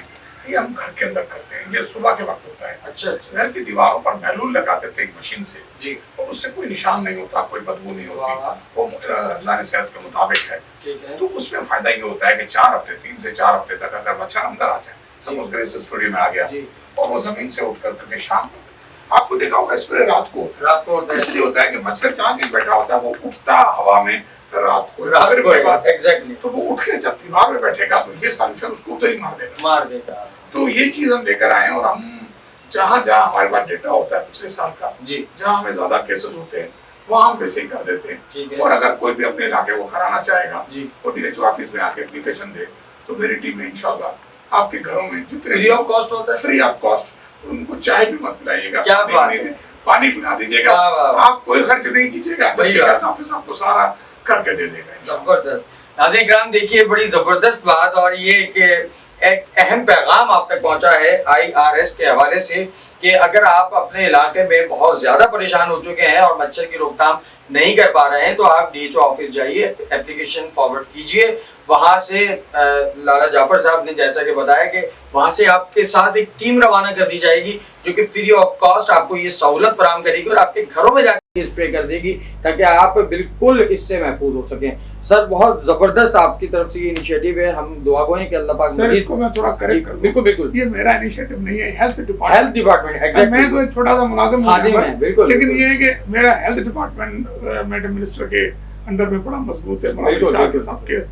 ये हम घर के अंदर करते हैं। ये सुबह के वक्त होता है। अच्छा, अच्छा। घर की दीवारों पर महलूल लगा देते हैं एक मशीन से, जी, और उससे कोई निशान नहीं होता, कोई बदबू नहीं वाह। होती, वो हिफ्ज़ान सेहत के मुताबिक है। ठीक है। तो उसमें फायदा ये होता है कि 3 से 4 हफ्ते तक अगर मच्छर अंदर आ जाए, सपोज करें स्टूडियो में आ गया जी। और वो जमीन से उठकर, क्योंकि शाम को आपको देखा होगा स्प्रे रात को होता है, रात को होता है। इसलिए होता है कि मच्छर जहाँ कहीं बैठा होता है वो उठता हवा में रात को एग्जैक्टली, तो वो उठ के जब दीवार में बैठेगा तो ये सॉल्यूशन उसको उधर ही मार देगा। तो ये चीज हम लेकर आए हैं, और हम जहाँ जहाँ हमारे पास डेटा होता है पिछले साल का, जी, जहाँ हमें ज्यादा केसेस होते हैं वहाँ हम वैसे ही कर देते ठीक हैं। है। और अगर कोई भी अपने इलाके को कराना चाहेगा जी, वो DHO ऑफिस में आके एप्लीकेशन दे, तो मेरी टीम में इंशाल्लाह आपके घरों में जितने फ्री ऑफ कॉस्ट होता है। फ्री ऑफ कॉस्ट, उनको चाय भी मत पिलाइएगा, क्या बात है। पानी पिला दीजिएगा, वाह, वाह, वाह। आप कोई खर्च नहीं कीजिएगा, डिस्ट्रिक्ट ऑफिस आपको सारा करके दे देगा। जबरदस्त। नाज़रीन इकराम, देखिए बड़ी जबरदस्त बात, और ये कि एक अहम पैगाम आप तक पहुंचा है IRS के हवाले से कि अगर आप अपने इलाके में बहुत ज़्यादा परेशान हो चुके हैं और मच्छर की रोकथाम नहीं कर पा रहे हैं, तो आप DHO ऑफिस जाइए, एप्लीकेशन फॉरवर्ड कीजिए, वहाँ से लाला जाफर साहब ने जैसा कि बताया कि वहाँ से आपके साथ एक टीम रवाना कर दी जाएगी जो कि फ्री ऑफ कॉस्ट आपको ये सहूलत फराहम करेगी और आपके घरों में जाकर स्प्रे कर देगी, ताकि आप बिल्कुल इससे महफूज हो सकें। सर, बहुत ज़बरदस्त आपकी तरफ से ये इनिशिएटिव है, हम दुआ गो हैं कि अल्लाह पाक। सर, इसको मैं थोड़ा करेक्ट कर दूं। बिल्कुल बिल्कुल, ये मेरा इनिशिएटिव नहीं है, हेल्थ डिपार्टमेंट। एग्जैक्टली। मैं तो एक छोटा सा मुलाजिम खादिम है, बिल्कुल, लेकिन बिल्कुल। ये है कि मेरा हेल्थ डिपार्टमेंट मैडम मिनिस्टर के अंडर में बड़ा मजबूत है, बिल्कुल। सबके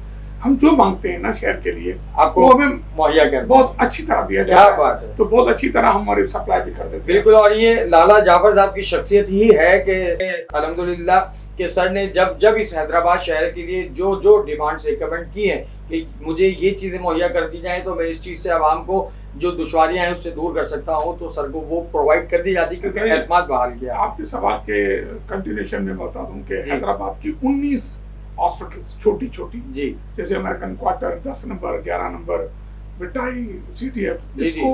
हम जो मांगते हैं ना शहर के लिए आपको वो हमें मुहैया कर बहुत अच्छी तरह दिया क्या जाता है। बात है। तो बहुत अच्छी तरह हमारी सप्लाई भी कर देते हैं। बिल्कुल, और ये लाला जाफर साहब की शख्सियत ही है कि अल्हम्दुलिल्लाह कि सर ने जब इस हैदराबाद शहर के लिए जो डिमांड्स रिकमेंड की हैं कि मुझे ये चीज़ें मुहैया कर दी जाएँ तो मैं इस चीज़ से आवाम को जो दुश्वारियाँ हैं उससे दूर कर सकता हूँ, तो सर को वो प्रोवाइड कर दी जाती, क्योंकि एतमाद बहाल किया। आपके सवाल के कंटिन्यूशन में बता दूं कि हैदराबाद की 19 हॉस्पिटल्स छोटी जी, जैसे अमेरिकन क्वार्टर 10 नंबर 11 नंबर बिटाई CTF, जी, इसको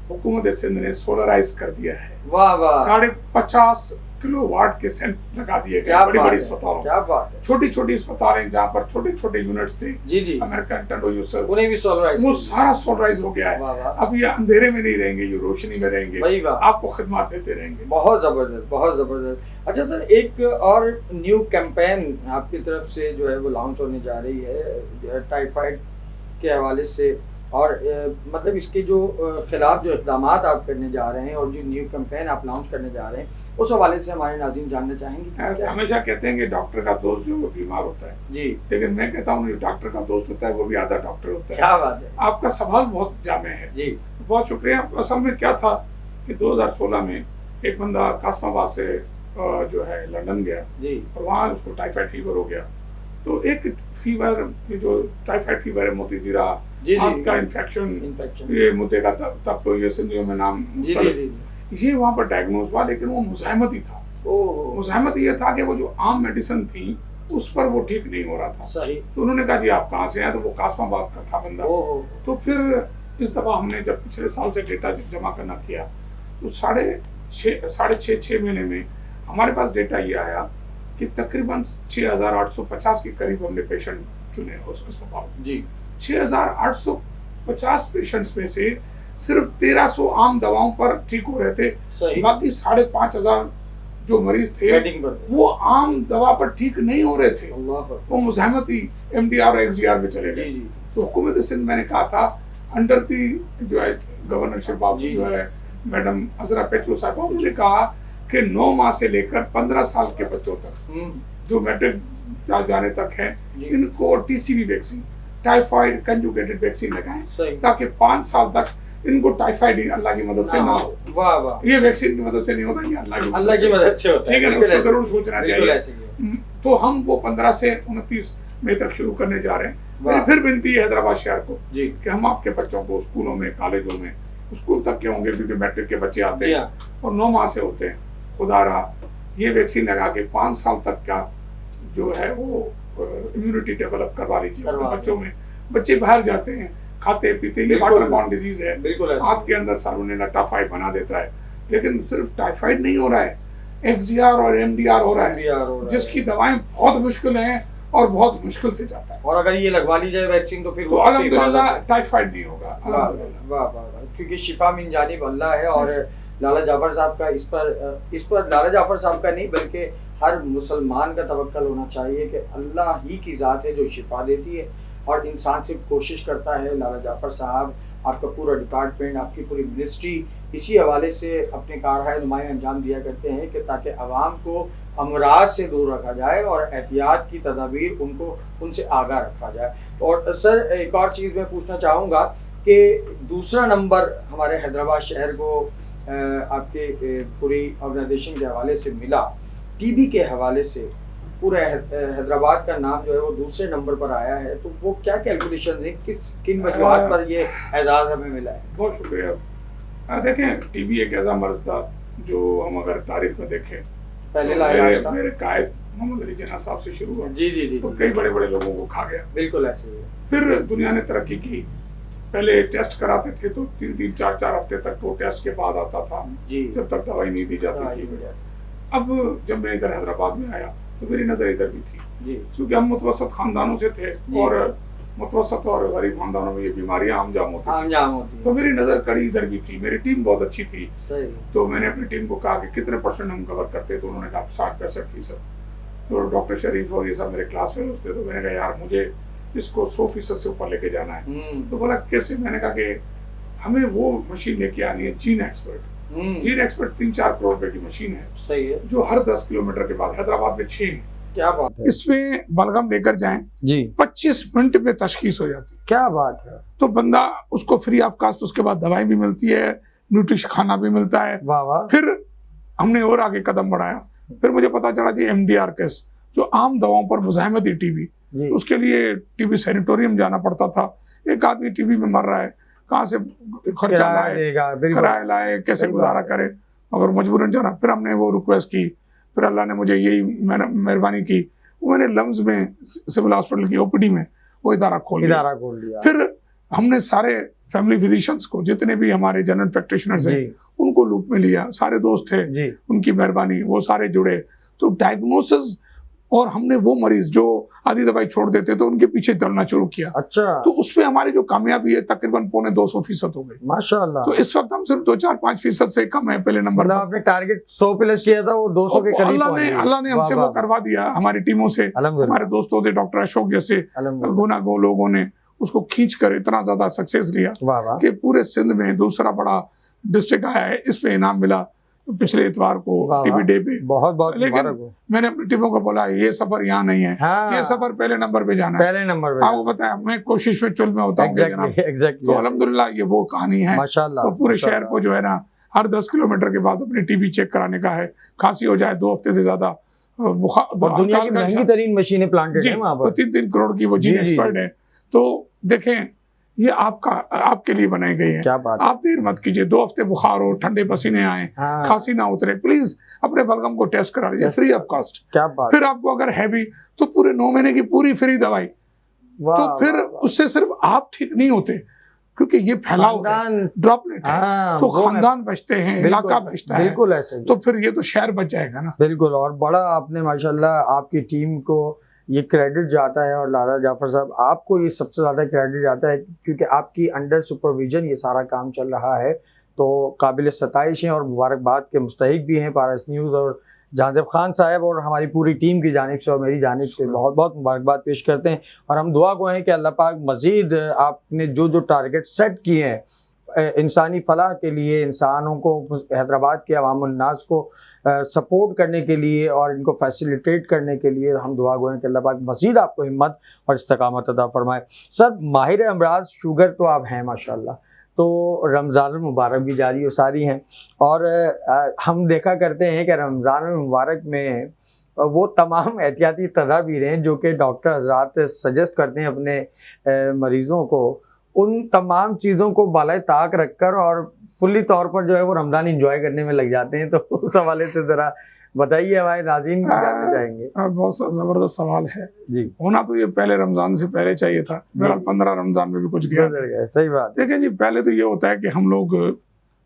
हुकूमत सिंध ने सोलराइज कर दिया है। वाह वाह, 50 किलोवाट के सेंट लगा दिए गए क्या बड़ी बात बड़ी है, अस्पतालों, क्या बात है। छोटी छोटी अस्पतालें जहाँ पर छोटे छोटे यूनिट्स थे, जी जी, अमेरिकन टंडो यूसुफ, उन्हें भी सोलराइज, वो सारा सोलराइज हो गया है। वाह वाह, अब ये अंधेरे में नहीं रहेंगे, ये रोशनी में रहेंगे, वही वाह, आपको खिदमत देते रहेंगे। बहुत ज़बरदस्त, बहुत ज़बरदस्त। अच्छा सर, एक और न्यू कैंपेन आपकी तरफ से जो है वो लॉन्च होने जा रही है टाइफाइड के हवाले से, और मतलब इसके जो खिलाफ जो इक़दाम आप करने जा रहे हैं और जो न्यू कैंपेन आप लॉन्च करने जा रहे हैं, उस हवाले से हमारे नाज़रीन जानना चाहेंगे। हमेशा कहते हैं कि डॉक्टर का दोस्त जो वो बीमार होता है जी, लेकिन मैं कहता हूँ डॉक्टर का दोस्त होता है वो भी आधा डॉक्टर होता है। क्या बात है। आपका सवाल बहुत जामे है जी, बहुत शुक्रिया। असल में क्या था कि 2016 में एक बंदा कासमाबाद से जो है लंदन गया जी, और वहाँ उसको टाइफाइड फीवर हो गया। तो एक फीवर, ये जो टाइफाइड फीवर है, मोतीजीरा, हार्ट का इन्फेक्शन, ये मुद्दे का तब तो ये सिंधियों में नाम जी जी जी, ये वहाँ पर डायग्नोज हुआ, लेकिन वो मुज़ाहमती था। मुज़ाहमत ये था कि वो जो आम मेडिसिन थी उस पर वो ठीक नहीं हो रहा था। सही। तो उन्होंने कहा जी आप कहाँ से हैं, तो वो कासमाबाद का था बंदा। तो फिर इस दफा हमने जब पिछले साल से डेटा जमा करना किया तो साढ़े छः महीने में हमारे पास डेटा ये आया कि तकरीबन 6,850 के करीब हमने पेशेंट चुने उस अस्पताल में जी। 6,850 पेशेंट्स में से सिर्फ 1,300 आम दवाओं पर ठीक हो रहे थे। बाकी 5,500 जो मरीज थे वो आम दवा पर ठीक नहीं हो रहे थे, वो मुज़ाहमती MDR और XDR में चले गए। तो हुकूमत सिंध मैंने कहा था अंडर दी जो है गवर्नरशिप बाबू जो है मैडम अजरा पेचू साहब, उन्होंने कहा कि 9 माह से लेकर 15 साल के बच्चों तक जो मैट्रिक जाने तक है इनको TCV vaccine, typhoid conjugated vaccine लगाएं ताकि 5 साल तक इनको टाइफाइड अल्लाह की मदद से ना हो। वाह वाह, ये वैक्सीन की मदद से नहीं होता, ये अल्लाह की मदद से होता है। ठीक है, उसको जरूर सोचना चाहिए। तो हम वो 15 से 29 मई तक शुरू करने जा रहे हैं। मेरी फिर विनती है हैदराबाद शहर को कि हम आपके बच्चों को स्कूलों में, कॉलेजों में, स्कूल तक के होंगे क्योंकि मैट्रिक के बच्चे आते हैं और 9 माह से होते हैं, खुदा रहा ये वैक्सीन लगा के 5 साल तक का जो है वो इम्यूनिटी डेवलप करवा लीजिए बच्चों में। बच्चे बाहर जाते हैं, खाते पीते, ये वाटर बॉर्न डिजीज है, हाथ के अंदर साल्मोनेला टाइफाइड बना देता है। लेकिन सिर्फ टाइफाइड नहीं हो रहा है, XDR और MDR हो रहा है, जिसकी दवाएं बहुत मुश्किल हैं और बहुत मुश्किल से जाता है। और अगर ये लगवा ली जाए वैक्सीन तो फिर तो अल्हम्दुलिल्लाह टाइफाइड नहीं होगा। वाह वाह, क्योंकि शिफा मिन जानिब अल्लाह है। और लाला जाफर साहब का इस पर लाला जाफर साहब का नहीं बल्कि हर मुसलमान का तवक्कल होना चाहिए कि अल्लाह ही की ज़ात है जो शिफा देती है और इंसान सिर्फ कोशिश करता है। लाला जाफर साहब, आपका पूरा डिपार्टमेंट, आपकी पूरी मिनिस्ट्री इसी हवाले से अपने कारहाय नुमाएँ अंजाम दिया करते हैं कि ताकि आवाम को अमराज से दूर रखा जाए और एहतियात की तदाबीर उनसे आगाह रखा जाए। और सर एक और चीज़ मैं पूछना चाहूँगा कि दूसरा नंबर हमारे हैदराबाद शहर को आपके पूरी ऑर्गेनाइजेशन के हवाले से मिला, TB के हवाले से पूरे हैदराबाद का नाम जो है वो दूसरे नंबर पर आया है। तो वो क्या कैलकुलेशन है, किन वजूहात पर ये एजाज़ हमें मिला है? बहुत शुक्रिया। देखें, TB एक ऐसा मर्ज था जो हम अगर तारीख में देखें पहले तो मेरे कायद मोहम्मद अली जिन्ना साहब से शुरू हुआ। जी। तो कई बड़े बड़े लोगों को खा गया। बिल्कुल ऐसे ही। फिर दुनिया ने तरक्की की, पहले टेस्ट कराते थे तो 3-3, 4-4 हफ्ते तक वो टेस्ट के बाद आता था जी, जब तक दवाई नहीं दी जाती थी। अब जब मैं इधर हैदराबाद में आया तो मेरी नज़र इधर भी थी जी, क्योंकि हम मुतवसत खानदानों से थे और मुतवसत और गरीब खानदानों में ये बीमारियां आमजाम होती। तो मेरी नज़र कड़ी इधर भी थी। मेरी टीम बहुत अच्छी थी, तो मैंने अपनी टीम को कहा कि कितने % हम कवर करते, तो उन्होंने कहा 60-65%। तो डॉक्टर शरीफ और ये सब मेरे क्लास फेलोज थे, तो मैंने कहा यार मुझे इसको 100% से ऊपर लेके जाना है। तो बोला कैसे? मैंने कहा कि हमें वो मशीन लेके आनी है, gene expert. Gene expert 3-4 crore रुपए की मशीन है, सही है, जो हर 10 किलोमीटर के बाद हैदराबाद में 6 है। क्या बात है। इसमें बलगम लेकर जाएं जी, 25 मिनट में तशखीस हो जाती है। क्या बात है। तो बंदा उसको फ्री ऑफ कास्ट उसके बाद दवाई भी मिलती है, न्यूट्रिशन खाना भी मिलता है। वाह वाह। फिर हमने और आगे कदम बढ़ाया, फिर मुझे पता चला जी MDR केस जो आम दवाओं पर मुज़ाहमती TB, उसके लिए TB सैनिटोरियम जाना पड़ता था। एक आदमी TB में मर रहा है, कहाँ से खर्चा लाए, किराया लाए, कैसे गुजारा करे, मगर मजबूरन जाना। फिर हमने वो रिक्वेस्ट की, फिर अल्लाह ने मुझे यही मेहरबानी की, वो मैंने लम्स में सिविल हॉस्पिटल की OPD में वो इदारा खोल दिया। फिर हमने सारे फैमिली फिजिशियंस को, जितने भी हमारे जनरल प्रैक्टिशनर्स हैं, उनको लूप में लिया। सारे दोस्त थे, उनकी मेहरबानी, वो सारे जुड़े। तो डायग्नोसिस, और हमने वो मरीज जो आधी दवाई छोड़ देते तो उनके पीछे दौड़ना शुरू किया। अच्छा। तो उसमें हमारी जो कामयाबी है तकरीबन 250% हो गई माशाअल्लाह। तो इस वक्त हम सिर्फ 2-4-5% से कम है पहले नंबर। मतलब आपने टारगेट 100 प्लस किया था, वो 200 के करीब अल्लाह ने हमसे वो करवा दिया, हमारी टीमों से, हमारे दोस्तों से, डॉक्टर अशोक जैसे गुनागो लोगों ने उसको खींच कर इतना ज्यादा सक्सेस लिया कि पूरे सिंध में दूसरा बड़ा डिस्ट्रिक्ट आया है। इस पे इनाम मिला पिछले इतवार को TB डे पे। बहुत लेकिन मैंने अपनी टीमों को बोला ये सफर यहाँ नहीं है, ये सफर पहले नंबर पे जाना है। पहले नंबर पे आपको पता है मैं कोशिश में चुल में होता हूँ। तो अल्हम्दुलिल्लाह ये वो कहानी है माशाल्लाह। तो पूरे शहर को जो है ना हर 10 किलोमीटर के बाद अपनी TB चेक कराने का है। खांसी हो जाए 2 हफ्ते से ज्यादा, दुनिया की महंगी तरीन मशीनें प्लांटेड है वहाँ पर, 3-3 करोड़ की वो जीन एक्सपर्ट है। तो देखें ये आपके लिए बनाई गई है। क्या बात। आप देर मत कीजिए, 2 हफ्ते बुखार हो, ठंडे पसीने आए, हाँ। खांसी ना उतरे, प्लीज अपने बलगम को टेस्ट करा लीजिए फ्री ऑफ कॉस्ट। क्या बात। फिर आपको अगर है भी तो पूरे 9 महीने की पूरी फ्री दवाई। तो फिर उससे सिर्फ आप ठीक नहीं होते, क्योंकि ये फैलाव ड्रॉपलेट है, तो खानदान बचते हैं, इलाका बचता है, बिल्कुल ऐसे। तो फिर ये तो शहर बच जाएगा ना। बिल्कुल। और बड़ा आपने माशाल्लाह आपकी टीम को ये क्रेडिट जाता है, और लाला जाफर साहब आपको ये सबसे ज़्यादा क्रेडिट जाता है, क्योंकि आपकी अंडर सुपरविजन ये सारा काम चल रहा है। तो काबिल सताइश हैं और मुबारकबाद के मुस्तहिक भी हैं पारस न्यूज़ और जहांदेव खान साहब और हमारी पूरी टीम की जानिब से और मेरी जानिब से बहुत बहुत मुबारकबाद पेश करते हैं। और हम दुआ गो हैं कि अल्लाह पाक मज़ीद आपने जो जो टारगेट सेट किए हैं इंसानी फलाह के लिए, इंसानों को, हैदराबाद के अवामुन्नास को सपोर्ट करने के लिए और इनको फैसिलिटेट करने के लिए, हम दुआ गो हैं कि अल्लाह पाक मज़ीद आपको हिम्मत और इस्तकामत अता फरमाए। सर, माहिर अमराज शुगर तो आप हैं माशाल्लाह, तो रमज़ान मुबारक भी जारी और सारी हैं, और हम देखा करते हैं कि रमज़ान मुबारक में वो तमाम एहतियाती तदाबीर हैं जो कि डॉक्टर हज़रात सजेस्ट करते हैं अपने मरीज़ों को, उन तमाम चीज़ों को बालाए ताक रखकर और फुल्ली तौर पर जो है वो रमज़ान एंजॉय करने में लग जाते हैं। तो उस हवाले से ज़रा बताइए, हमारे नाज़रीन भी जानना चाहेंगे। बहुत ज़बरदस्त सवाल है जी। होना तो ये पहले रमज़ान से पहले चाहिए था, 15 रमज़ान में भी कुछ गया। सही बात। देखिए जी, पहले तो ये होता है कि हम लोग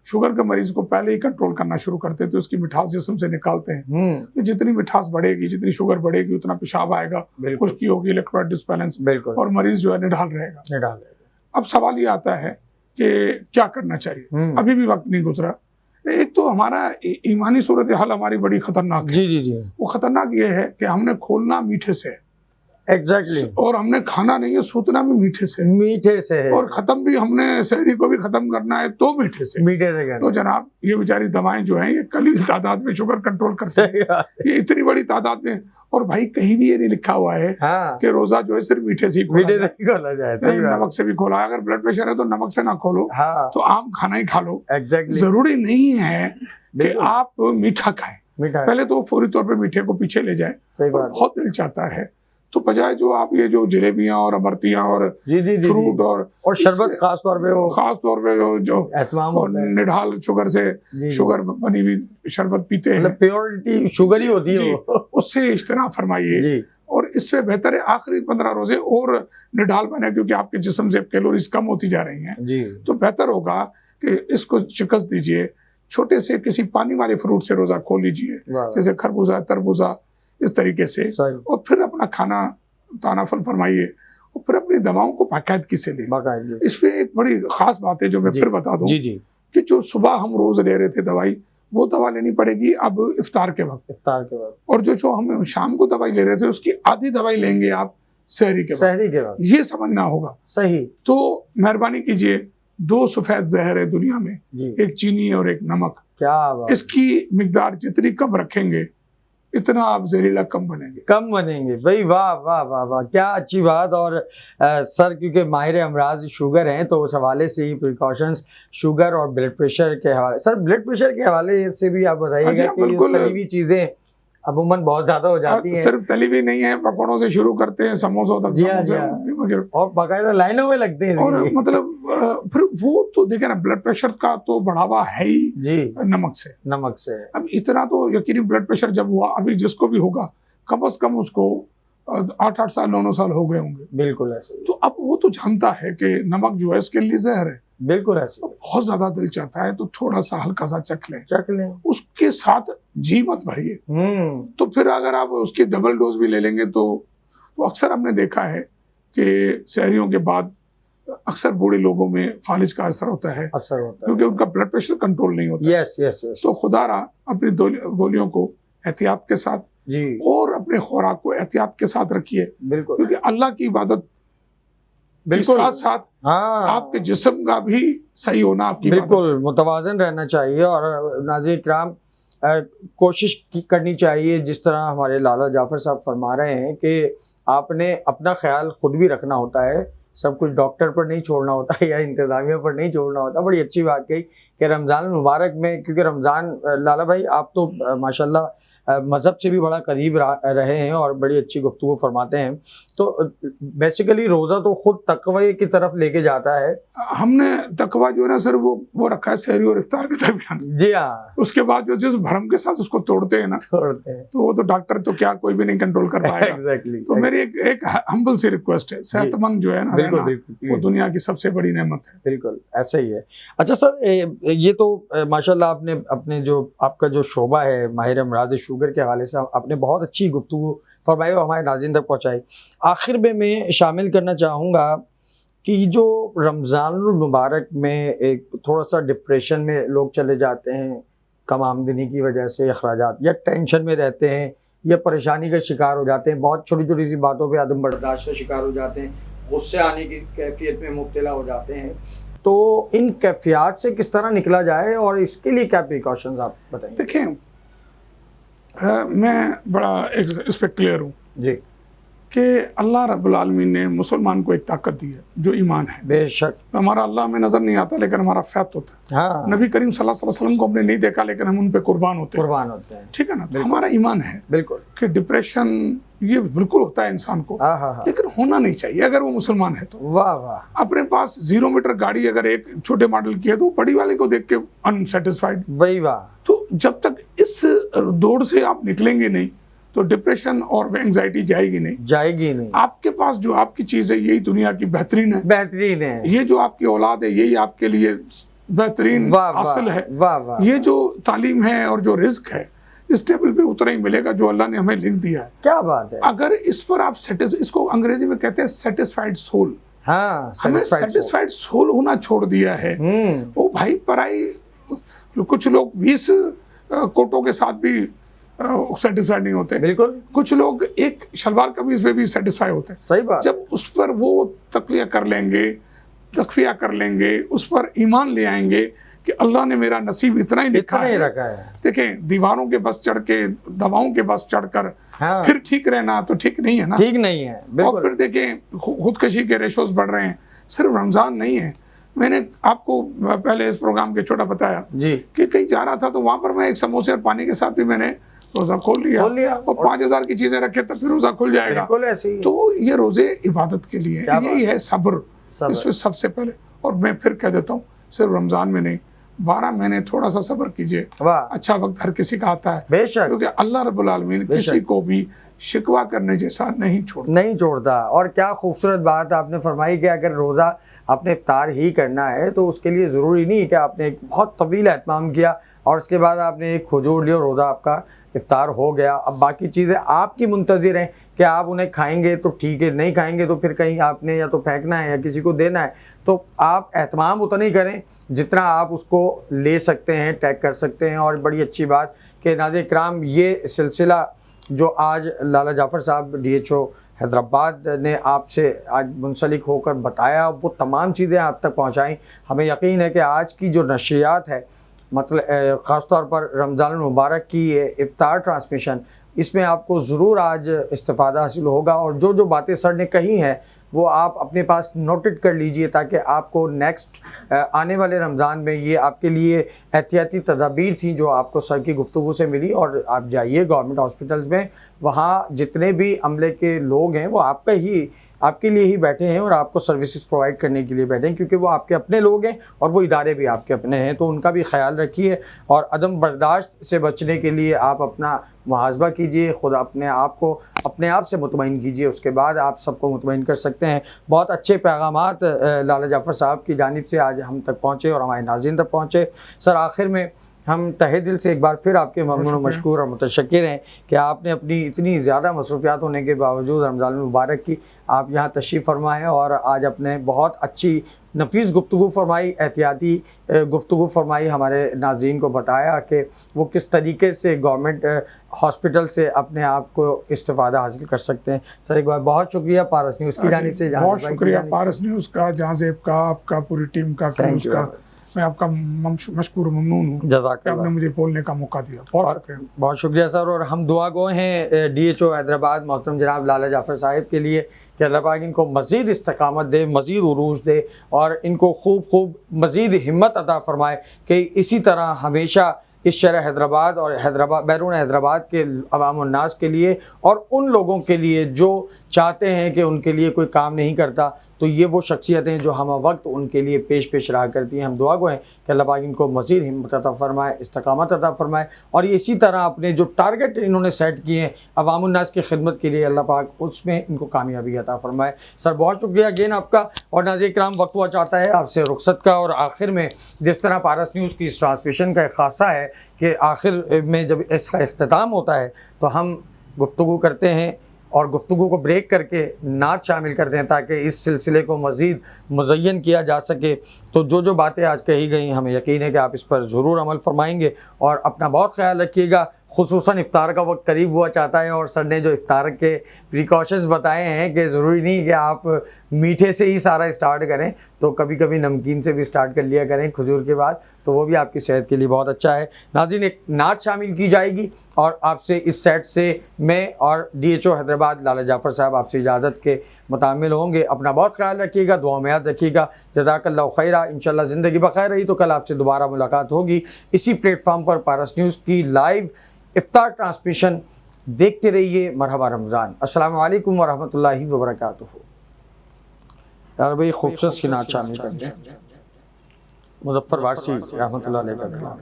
शुगर के मरीज को पहले ही कंट्रोल करना शुरू करते थे, उसकी मिठास जिस्म से निकालते हैं। तो जितनी मिठास बढ़ेगी, जितनी शुगर बढ़ेगी, उतना पेशाब आएगा, खुश्की होगी, इलेक्ट्रोलाइट डिसबैलेंस, और मरीज जो है निढाल रहेगा। अब सवाल ये आता है कि क्या करना चाहिए। अभी भी वक्त नहीं गुजरा। एक तो हमारा ईमानी सूरत हाल हमारी बड़ी खतरनाक है। जी। वो खतरनाक ये है कि हमने खोलना मीठे से, एग्जैक्टली, और हमने खाना नहीं है, सूतना भी मीठे से है, और खत्म भी हमने शहरी को भी खत्म करना है तो मीठे से। तो जनाब, ये बेचारी दवाएं जो हैं ये कलील तादाद में शुगर कंट्रोल करती है, ये इतनी बड़ी तादाद में। और भाई कहीं भी ये नहीं लिखा हुआ है कि रोजा जो है सिर्फ मीठे से ही खोला जाए। नमक से भी खोला, अगर ब्लड प्रेशर है तो नमक से ना खोलो, तो आम खाना ही खा लो। जरूरी नहीं है कि आप मीठा खाएं, पहले तो फौरी तौर पे मीठे को पीछे ले जाए। बहुत दिल चाहता है तो बजाय जो आप ये जो जलेबियां और अमरतियां और फ्रूट और शरबत खास तौर पे जो निढाल शुगर से शुगर बनी हुई शरबत पीते हैं, प्योरिटी शुगर ही होती है, उससे इज्तिनाब फरमाइए। और इससे बेहतर है आखिरी 15 रोजे और निढाल बने, क्योंकि आपके जिस्म से कैलोरीज कम होती जा रही हैं। तो बेहतर होगा कि इसको शिकस्त दीजिए, छोटे से किसी पानी वाले फ्रूट से रोजा खोल लीजिए, जैसे खरबूजा, तरबूजा, इस तरीके से। और फिर अपना खाना तानाफल फरमाइए, और फिर अपनी दवाओं को बाकायदगी से लें। इसमें एक बड़ी खास बात है जो मैं फिर बता दूं कि जो सुबह हम रोज ले रहे थे दवाई, वो दवा लेनी पड़ेगी अब इफ्तार के वक्त। और जो हम शाम को दवाई ले रहे थे उसकी आधी दवाई लेंगे आप सहरी के वक्त। ये समझना होगा। सही। तो मेहरबानी कीजिए, 2 सफेद जहर है दुनिया में, एक चीनी और एक नमक। क्या इसकी मिकदार जितनी कम रखेंगे इतना आप जहरीला कम बनेंगे भाई। वाह वाह वाह वाह, क्या अच्छी बात। और सर, क्योंकि माहिर अमराज शुगर हैं तो उस हवाले से ही प्रिकॉशंस शुगर और ब्लड प्रेशर के हवाले, सर ब्लड प्रेशर के हवाले से भी आप बताइएगा कि तली हुई चीजें अमूमन बहुत ज्यादा हो जाती हैं। सिर्फ तली भी नहीं है, पकौड़ों से शुरू करते हैं, समोसों तक, और बाकायदा लाइनों में लगते हैं। और मतलब फिर वो तो देखे ना, ब्लड प्रेशर का तो बढ़ावा है ही नमक से। अब इतना तो यकीनी ब्लड प्रेशर जब हुआ, अभी जिसको भी होगा कम से कम उसको 8 साल 9 साल हो गए होंगे। बिल्कुल ऐसे। तो अब वो तो जानता है कि नमक जो है इसके लिए जहर है। बिल्कुल ऐसे। तो बहुत ज्यादा दिल चाहता है तो थोड़ा सा हल्का सा चख लें, उसके साथ जी मत भरिए। तो फिर अगर आप उसकी डबल डोज भी ले लेंगे तो अक्सर हमने देखा है कि सहरियों के बाद अक्सर बूढ़े लोगों में फालिज का असर होता है, क्योंकि उनका ब्लड प्रेशर कंट्रोल नहीं होता। यस। तो खुदारा अपनी गोलियों को एहतियात के साथ और अपने खुराक को एहतियात के साथ रखिए, क्योंकि अल्लाह की इबादत साथ साथ आपके जिस्म का भी सही होना आपकी बिल्कुल मुतवाजन रहना चाहिए। और नाज़रीन इकराम, कोशिश करनी चाहिए, जिस तरह हमारे लाला जाफर साहब फरमा रहे हैं कि आपने अपना ख्याल खुद भी रखना होता है, सब कुछ डॉक्टर पर नहीं छोड़ना होता या इंतजामिया पर नहीं छोड़ना होता। बड़ी अच्छी बात कही कि रमज़ान मुबारक में, क्योंकि रमज़ान, लाला भाई आप तो माशाल्लाह मज़हब से भी बड़ा करीब रहे हैं और बड़ी अच्छी गुफ्तगू फरमाते हैं, तो बेसिकली रोज़ा तो खुद तकवे की तरफ लेके जाता है। हमने तकवा जो है ना सर वो रखा है सहरी और इफ्तार के दरमियान। जी हाँ, उसके बाद जो जिस भरम के साथ उसको तोड़ते हैं ना, छोड़ते हैं तो वो तो डॉक्टर तो क्या कोई भी नहीं कंट्रोल कर पाएगा। एग्जैक्टली। तो मेरी एक हम्बल सी रिक्वेस्ट है, सेहतमंद जो है ना बिल्कुल रहना, बिल्कुल वो दुनिया की सबसे बड़ी नेमत है। बिल्कुल ऐसा ही है। अच्छा सर, ये तो माशाल्लाह आपने अपने जो आपका जो शोबा है माहिर अमराज शुगर के हवाले से आपने बहुत अच्छी गुफ्तगू फरमाई और हमारे नाज़रीन तक पहुँचाई। आखिर में मैं शामिल करना चाहूँगा कि जो रमज़ानुल मुबारक में एक थोड़ा सा डिप्रेशन में लोग चले जाते हैं, कम आमदनी की वजह से अखराजात, या टेंशन में रहते हैं या परेशानी का शिकार हो जाते हैं, बहुत छोटी छोटी सी बातों पे आदम बर्दाश्त का शिकार हो जाते हैं, गुस्से आने की कैफियत में मुब्तला हो जाते हैं, तो इन कैफियत से किस तरह निकला जाए और इसके लिए क्या प्रिकॉशंस आप बताएंगे? देखें, मैं बड़ा इस पर क्लियर हूँ जी कि अल्लाह रब्बुल आलमीन ने मुसलमान को एक ताकत दी है जो ईमान है। बेशक। हमारा अल्लाह में नजर नहीं आता लेकिन हमारा फैत होता है। हाँ, नबी करीम सल्लल्लाहु अलैहि वसल्लम को हमने नहीं देखा लेकिन हम उन पे कुर्बान होते हैं। कुर्बान होते हैं। ठीक है ना, तो हमारा ईमान है बिल्कुल। कि डिप्रेशन ये बिल्कुल होता है इंसान को, हाँ हाँ हाँ, लेकिन होना नहीं चाहिए अगर वो मुसलमान है तो। वाह वाह, अपने पास 0 मीटर गाड़ी अगर एक छोटे मॉडल की है तो बड़ी वाले को देख के अनसेटिस्फाइड। वही वाह। तो जब तक इस दौड़ से आप निकलेंगे नहीं तो डिप्रेशन और एंजाइटी जाएगी नहीं। आपके पास जो आपकी चीज है यही दुनिया की बेहतरीन है, बेहतरीन है। ये जो आपकी औलाद है यही आपके लिए बेहतरीन हासिल है। वाह वाह, ये जो तालीम है और जो रिस्क है इस टेबल पे उतना ही मिलेगा जो अल्लाह ने हमें लिख दिया है। क्या बात है। अगर इस पर आप इसको अंग्रेजी में कहते हैं सेटिस्फाइड सोल। हाँ, हमें सेटिस्फाइड सोल होना छोड़ दिया है। वो भाई पराई, कुछ लोग 20 कोटों के साथ भी सेटिस्फाइड नहीं होते। बिल्कुल। कुछ लोग एक शलवार कमीज पे भी सेटिस्फाई होते हैं। सही बात। जब उस पर वो तकलिया कर लेंगे, तकफिया कर लेंगे, उस पर ईमान ले आएंगे कि अल्लाह ने मेरा नसीब इतना ही लिखा है। रखा है। देखें, दीवारों के बस चढ़ के, दवाओं के बस चढ़कर हाँ, फिर ठीक रहना तो ठीक नहीं है ना। ठीक नहीं है बिल्कुल। और फिर देखें खुदकशी के रेशोस बढ़ रहे हैं। सिर्फ रमजान नहीं है, मैंने आपको पहले इस प्रोग्राम के छोटा बताया जी कि कहीं जा रहा था तो वहां पर मैं एक समोसे और पानी के साथ भी मैंने रोजा खोल लिया और 5000 की चीजें रखे तो फिर रोजा खुल जाएगा। बिल्कुल ऐसे ही। तो ये रोजे इबादत के लिए यही है, सब्र इसमें सबसे पहले। और मैं फिर कह देता हूँ सिर्फ रमजान में नहीं, 12 महीने थोड़ा सा सब्र कीजिए। अच्छा वक्त हर किसी का आता है बेशक, क्योंकि अल्लाह रब्बुल आलमीन किसी को भी शिकवा करने जैसा नहीं छोड़ता। और क्या खूबसूरत बात आपने फरमाई कि अगर रोज़ा आपने इफ्तार ही करना है तो उसके लिए ज़रूरी नहीं कि आपने एक बहुत तवील एहतमाम किया और उसके बाद आपने एक खजूर लिया, रोज़ा आपका इफ्तार हो गया। अब बाकी चीज़ें आपकी मुंतज़िर हैं कि आप उन्हें खाएंगे तो ठीक है, नहीं खाएंगे तो फिर कहीं आपने या तो फेंकना है या किसी को देना है। तो आप एहतमाम उतना ही करें जितना आप उसको ले सकते हैं, टैग कर सकते हैं। और बड़ी अच्छी बात कि नाज़रीन इकराम, ये सिलसिला जो आज लाला जाफ़र साहब DHO हैदराबाद ने आपसे आज मुंसलिक होकर बताया, वो तमाम चीज़ें आप तक पहुँचाई। हमें यकीन है कि आज की जो नशियात है, मतलब ख़ास तौर पर रमज़ान मुबारक की ये इफ्तार ट्रांसमिशन, इसमें आपको ज़रूर आज इस्तिफ़ादा हासिल होगा। और जो जो बातें सर ने कही हैं वो आप अपने पास नोटेड कर लीजिए ताकि आपको नेक्स्ट आने वाले रमज़ान में ये आपके लिए एहतियाती तदाबीर थी जो आपको सर की गुफ्तगू से मिली। और आप जाइए गवर्नमेंट हॉस्पिटल्स में, वहाँ जितने भी अमले के लोग हैं वो आपके लिए ही बैठे हैं और आपको सर्विसेज प्रोवाइड करने के लिए बैठे हैं, क्योंकि वो आपके अपने लोग हैं और वो इदारे भी आपके अपने हैं। तो उनका भी ख्याल रखिए और अदम बर्दाश्त से बचने के लिए आप अपना मुहासबा कीजिए, खुद अपने आप से मुतमईन कीजिए, उसके बाद आप सबको मुतमईन कर सकते हैं। बहुत अच्छे पैगामात लाला जाफ़र साहब की जानिब से आज हम तक पहुँचे और हमारे नाज़रीन तक पहुँचे। सर, आखिर में हम तहे दिल से एक बार फिर आपके ममनून मशकूर और मुतशक्किर हैं कि आपने अपनी इतनी ज़्यादा मसरूफियात होने के बावजूद रमज़ान मुबारक की आप यहाँ तशरीफ़ फरमाएँ और आज अपने बहुत अच्छी नफीस गुफ्तगू फरमाई, एहतियाती गुफ्तगू फरमाई, हमारे नाज़रीन को बताया कि वो किस तरीके से गवर्नमेंट हॉस्पिटल से अपने आप को इस्तिफ़ादा हासिल कर सकते हैं। सर, एक बार बहुत शुक्रिया पारस न्यूज़ की जानिब से। बहुत शुक्रिया पारस न्यूज़ का, जहाज़ेब का, आपका, पूरी टीम का, क्रूज़ का। मैं आपका मशकूर ममनून हूँ कि आपने मुझे बोलने का मौका दिया। बहुत शुक्रिया। बहुत शुक्रिया सर। और हम दुआ गो हैं DHO हैदराबाद मोहतरम जनाब लाला जाफ़र साहिब के लिए कि अल्लाह पाक इनको मज़ीद इस्तकामत दे, मज़ीद उरूज दे और इनको खूब मज़ीद हिम्मत अता फ़रमाए कि इसी तरह हमेशा इस शहर हैदराबाद और हैदराबाद बैरून हैदराबाद के अवाम और नास के लिए और उन लोगों के लिए जो चाहते हैं कि उनके लिए कोई काम नहीं करता, तो ये वो शख्सियतें जो हम वक्त उनके लिए पेश रहा करती हैं। हम दुआ गो हैं कि अल्लाह पाक इनको मज़ीद हिम्मत अता फ़रमाए, इस्तकामत अता फ़रमाए और इसी तरह अपने जो टारगेट इन्होंने सेट किए हैं अवाम उन्नास की खिदमत के लिए, अल्लाह पाक उसमें इनको कामयाबी अता फ़रमाए। सर बहुत शुक्रिया अगेन आपका। और नाज़रीन किराम, वक्त हुआ चाहता है आपसे रुखसत का और आखिर में जिस तरह पारस न्यूज़ की इस ट्रांसमिशन का एक ख़ासा है कि आखिर में जब इसका इख्तिताम होता है तो हम गुफ्तगू करते हैं और गुफ्तगू को ब्रेक करके नात शामिल करते हैं ताकि इस सिलसिले को मज़ीद मुज़य्यन किया जा सके। तो जो बातें आज कही गई हमें यकीन है कि आप इस पर ज़रूर अमल फरमाएंगे और अपना बहुत ख्याल रखिएगा। खुसूसन इफ्तार का वक्त करीब हुआ चाहता है और सर ने जो इफ्तार के प्रिकॉशंस बताए हैं कि ज़रूरी नहीं कि आप मीठे से ही सारा स्टार्ट करें, तो कभी कभी नमकीन से भी स्टार्ट कर लिया करें खजूर के बाद, तो वो भी आपकी सेहत के लिए बहुत अच्छा है। नाज़रीन एक नात शामिल की जाएगी और आपसे इस सेट से मैं और DHO हैदराबाद लाला जाफ़र साहब आपसे इजाज़त के मुतामिल होंगे। अपना बहुत ख्याल रखिएगा, दुआ में याद रखिएगा। जज़ाकल्लाहु खैरा। इंशाल्लाह ज़िंदगी बखैर रही तो कल आपसे दोबारा मुलाकात होगी इसी प्लेटफॉर्म पर पारस न्यूज़ की लाइव इफ्तार ट्रांसमिशन देखते रहिए। मरहबा रमज़ान। अस्सलामु अलैकुम व रहमतुल्लाहि व बरकातुहू। यार भाई खूबसूरत की नात शामिल कर दें। मुज़फ़्फ़र वारसी रहमतुल्लाह अलैह का कलाम।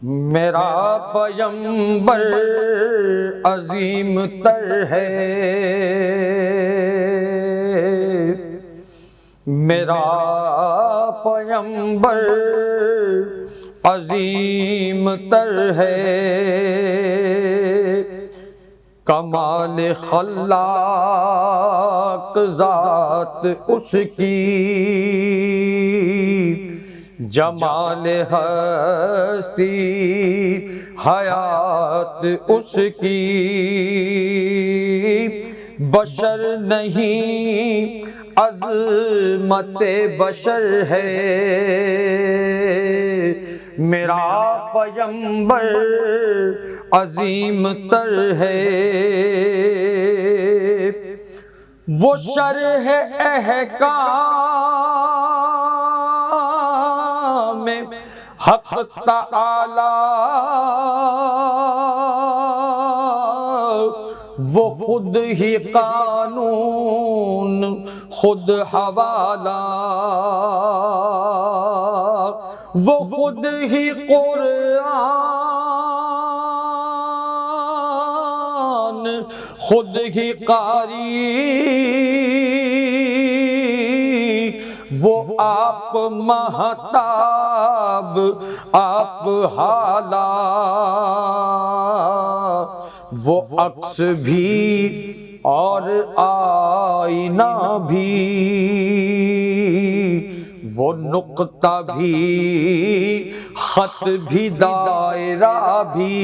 मेरा पैगंबर अजीम तर है, मेरा पैगंबर अजीम तर है, कमाल खल्लाक ज़ात उसकी, जमाल हस्ती हयात उसकी, बशर नहीं अज़मत बशर है, मेरा पैगंबर अजीम तर है, वो शरह अहकाम हक़ तआला, वो खुद ही कानून खुद हवाला, वो खुद ही कुरान खुद ही कारी, वो आप महताब आप हाला, वो अक्स भी और आईना भी, वो नुक्ता भी खत भी दायरा भी,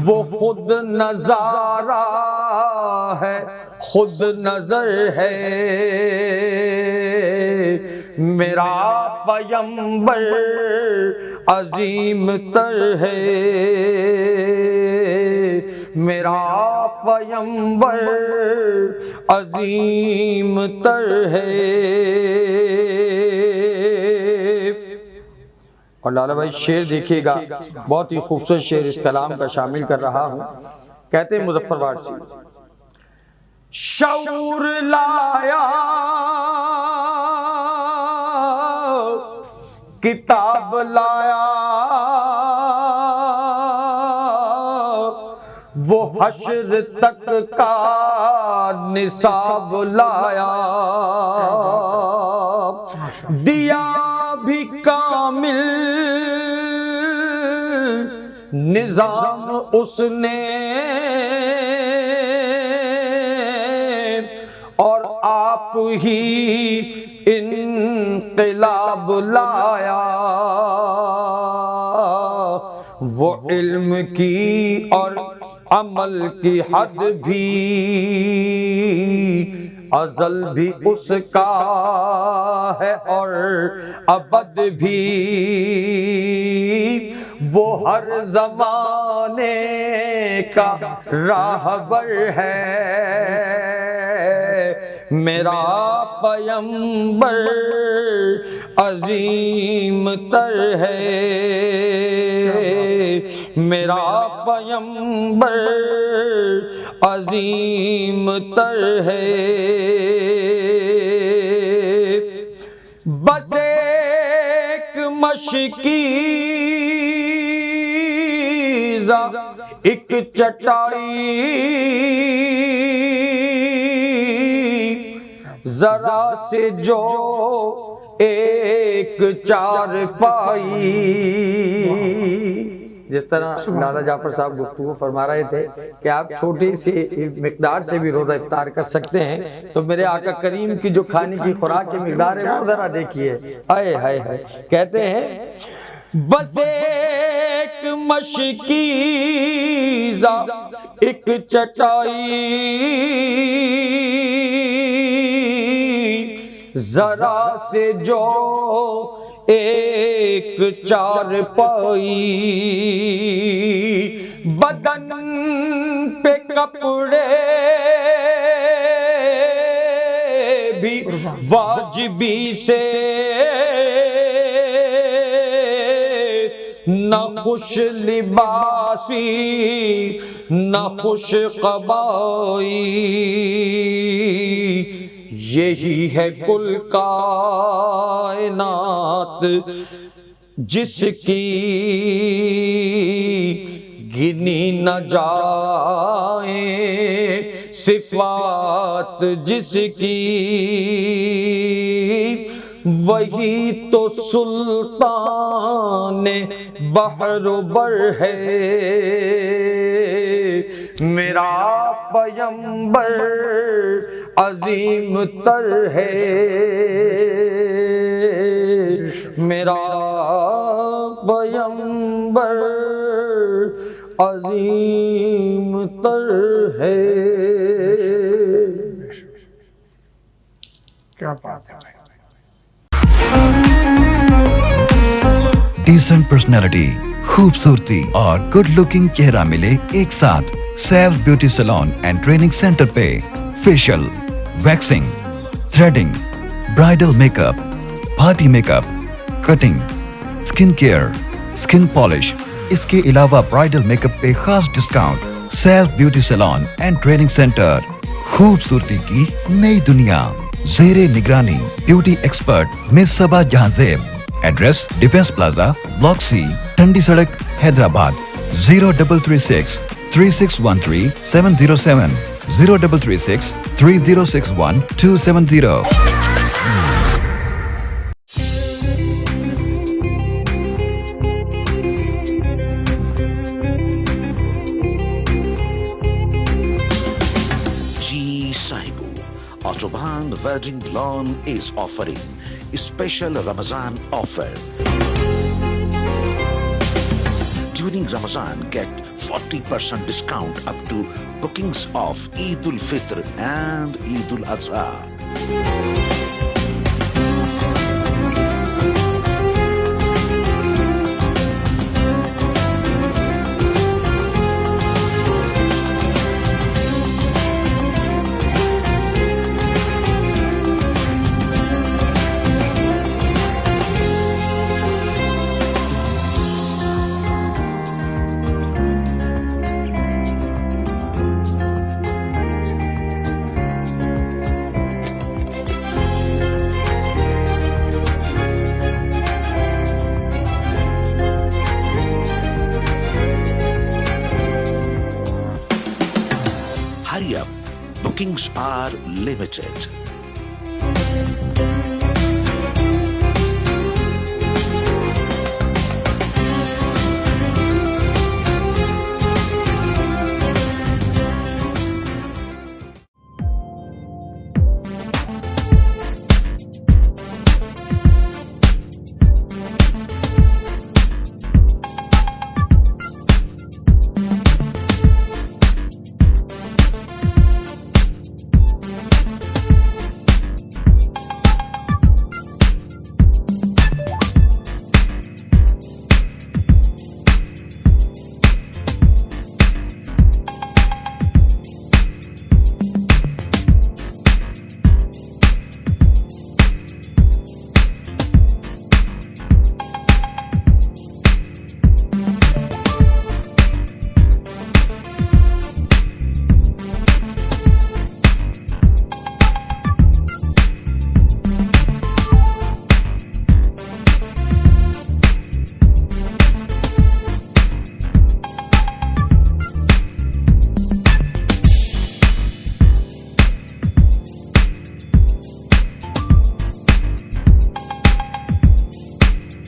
वो खुद नजारा है खुद नजर है, मेरा पैगंबर अजीम तर है, मेरा पैगंबर अजीम तर है। और लाला भाई शेर देखिएगा, बहुत ही खूबसूरत शेर इस कलाम का शामिल कर रहा हूँ। कहते हैं मुज़फ़्फ़र वारसी, शऊर लाया किताब लाया, वो हश्र तक का निसाब लाया, दिया भी कामिल निजाम उसने, और आप ही इन्क़िलाब लाया, वो इल्म की और अमल की हद भी अज़ल भी उसका है और अबद भी, वो हर ज़माने का राहबर है। मेरा पैगंबर अजीम तर है, मेरा पैगंबर अजीम तर है। बस एक मशकीज़ा एक चटाई, जरा से जो एक चारपाई। जिस तरह लाला जाफर साहब गुफ्तगू फरमा रहे थे कि आप छोटी सी मिकदार से भी रोज़ा इफ्तार कर सकते हैं, तो मेरे आका करीम की जो खाने की खुराक की मिकदार है वो जरा देखिए। आए हाय हाय, कहते हैं बस एक मशकीज़ा एक चटाई, जरा से जो एक चारपाई। बदन पे कपड़े भी वाजिबी से, न खुश लिबासी न खुश क़बाई। यही है कुल कायनात जिसकी गिनी न जाए सिफ़ात जिसकी, वही तो सुल्तान बहरोबर है। मेरा पैगंबर अजीम तर है, मेरा पैगंबर अजीम तर है। क्या बात है भाई। डिसेंट पर्सनैलिटी, खूबसूरती और गुड लुकिंग चेहरा मिले एक साथ सैव्स beauty salon and training centre पे। Facial, waxing, threading, bridal makeup, party makeup, cutting, skin care, skin polish, इसके अलावा ब्राइडल मेकअप पे खास डिस्काउंट। सैव्स beauty salon and training centre, खूबसूरती की नई दुनिया। ज़ेरे निगरानी beauty expert Miss Saba Jahanzeb. Address defence plaza, block C, Thandi Sarak, Hyderabad. 0336 3613 707 0336 3061 270। Autobahn Wedding Loan is offering a special Ramadan offer. During Ramadan, get 40% discount up to bookings of Eid ul-Fitr and Eid ul-Adha. Hurry up, bookings are limited.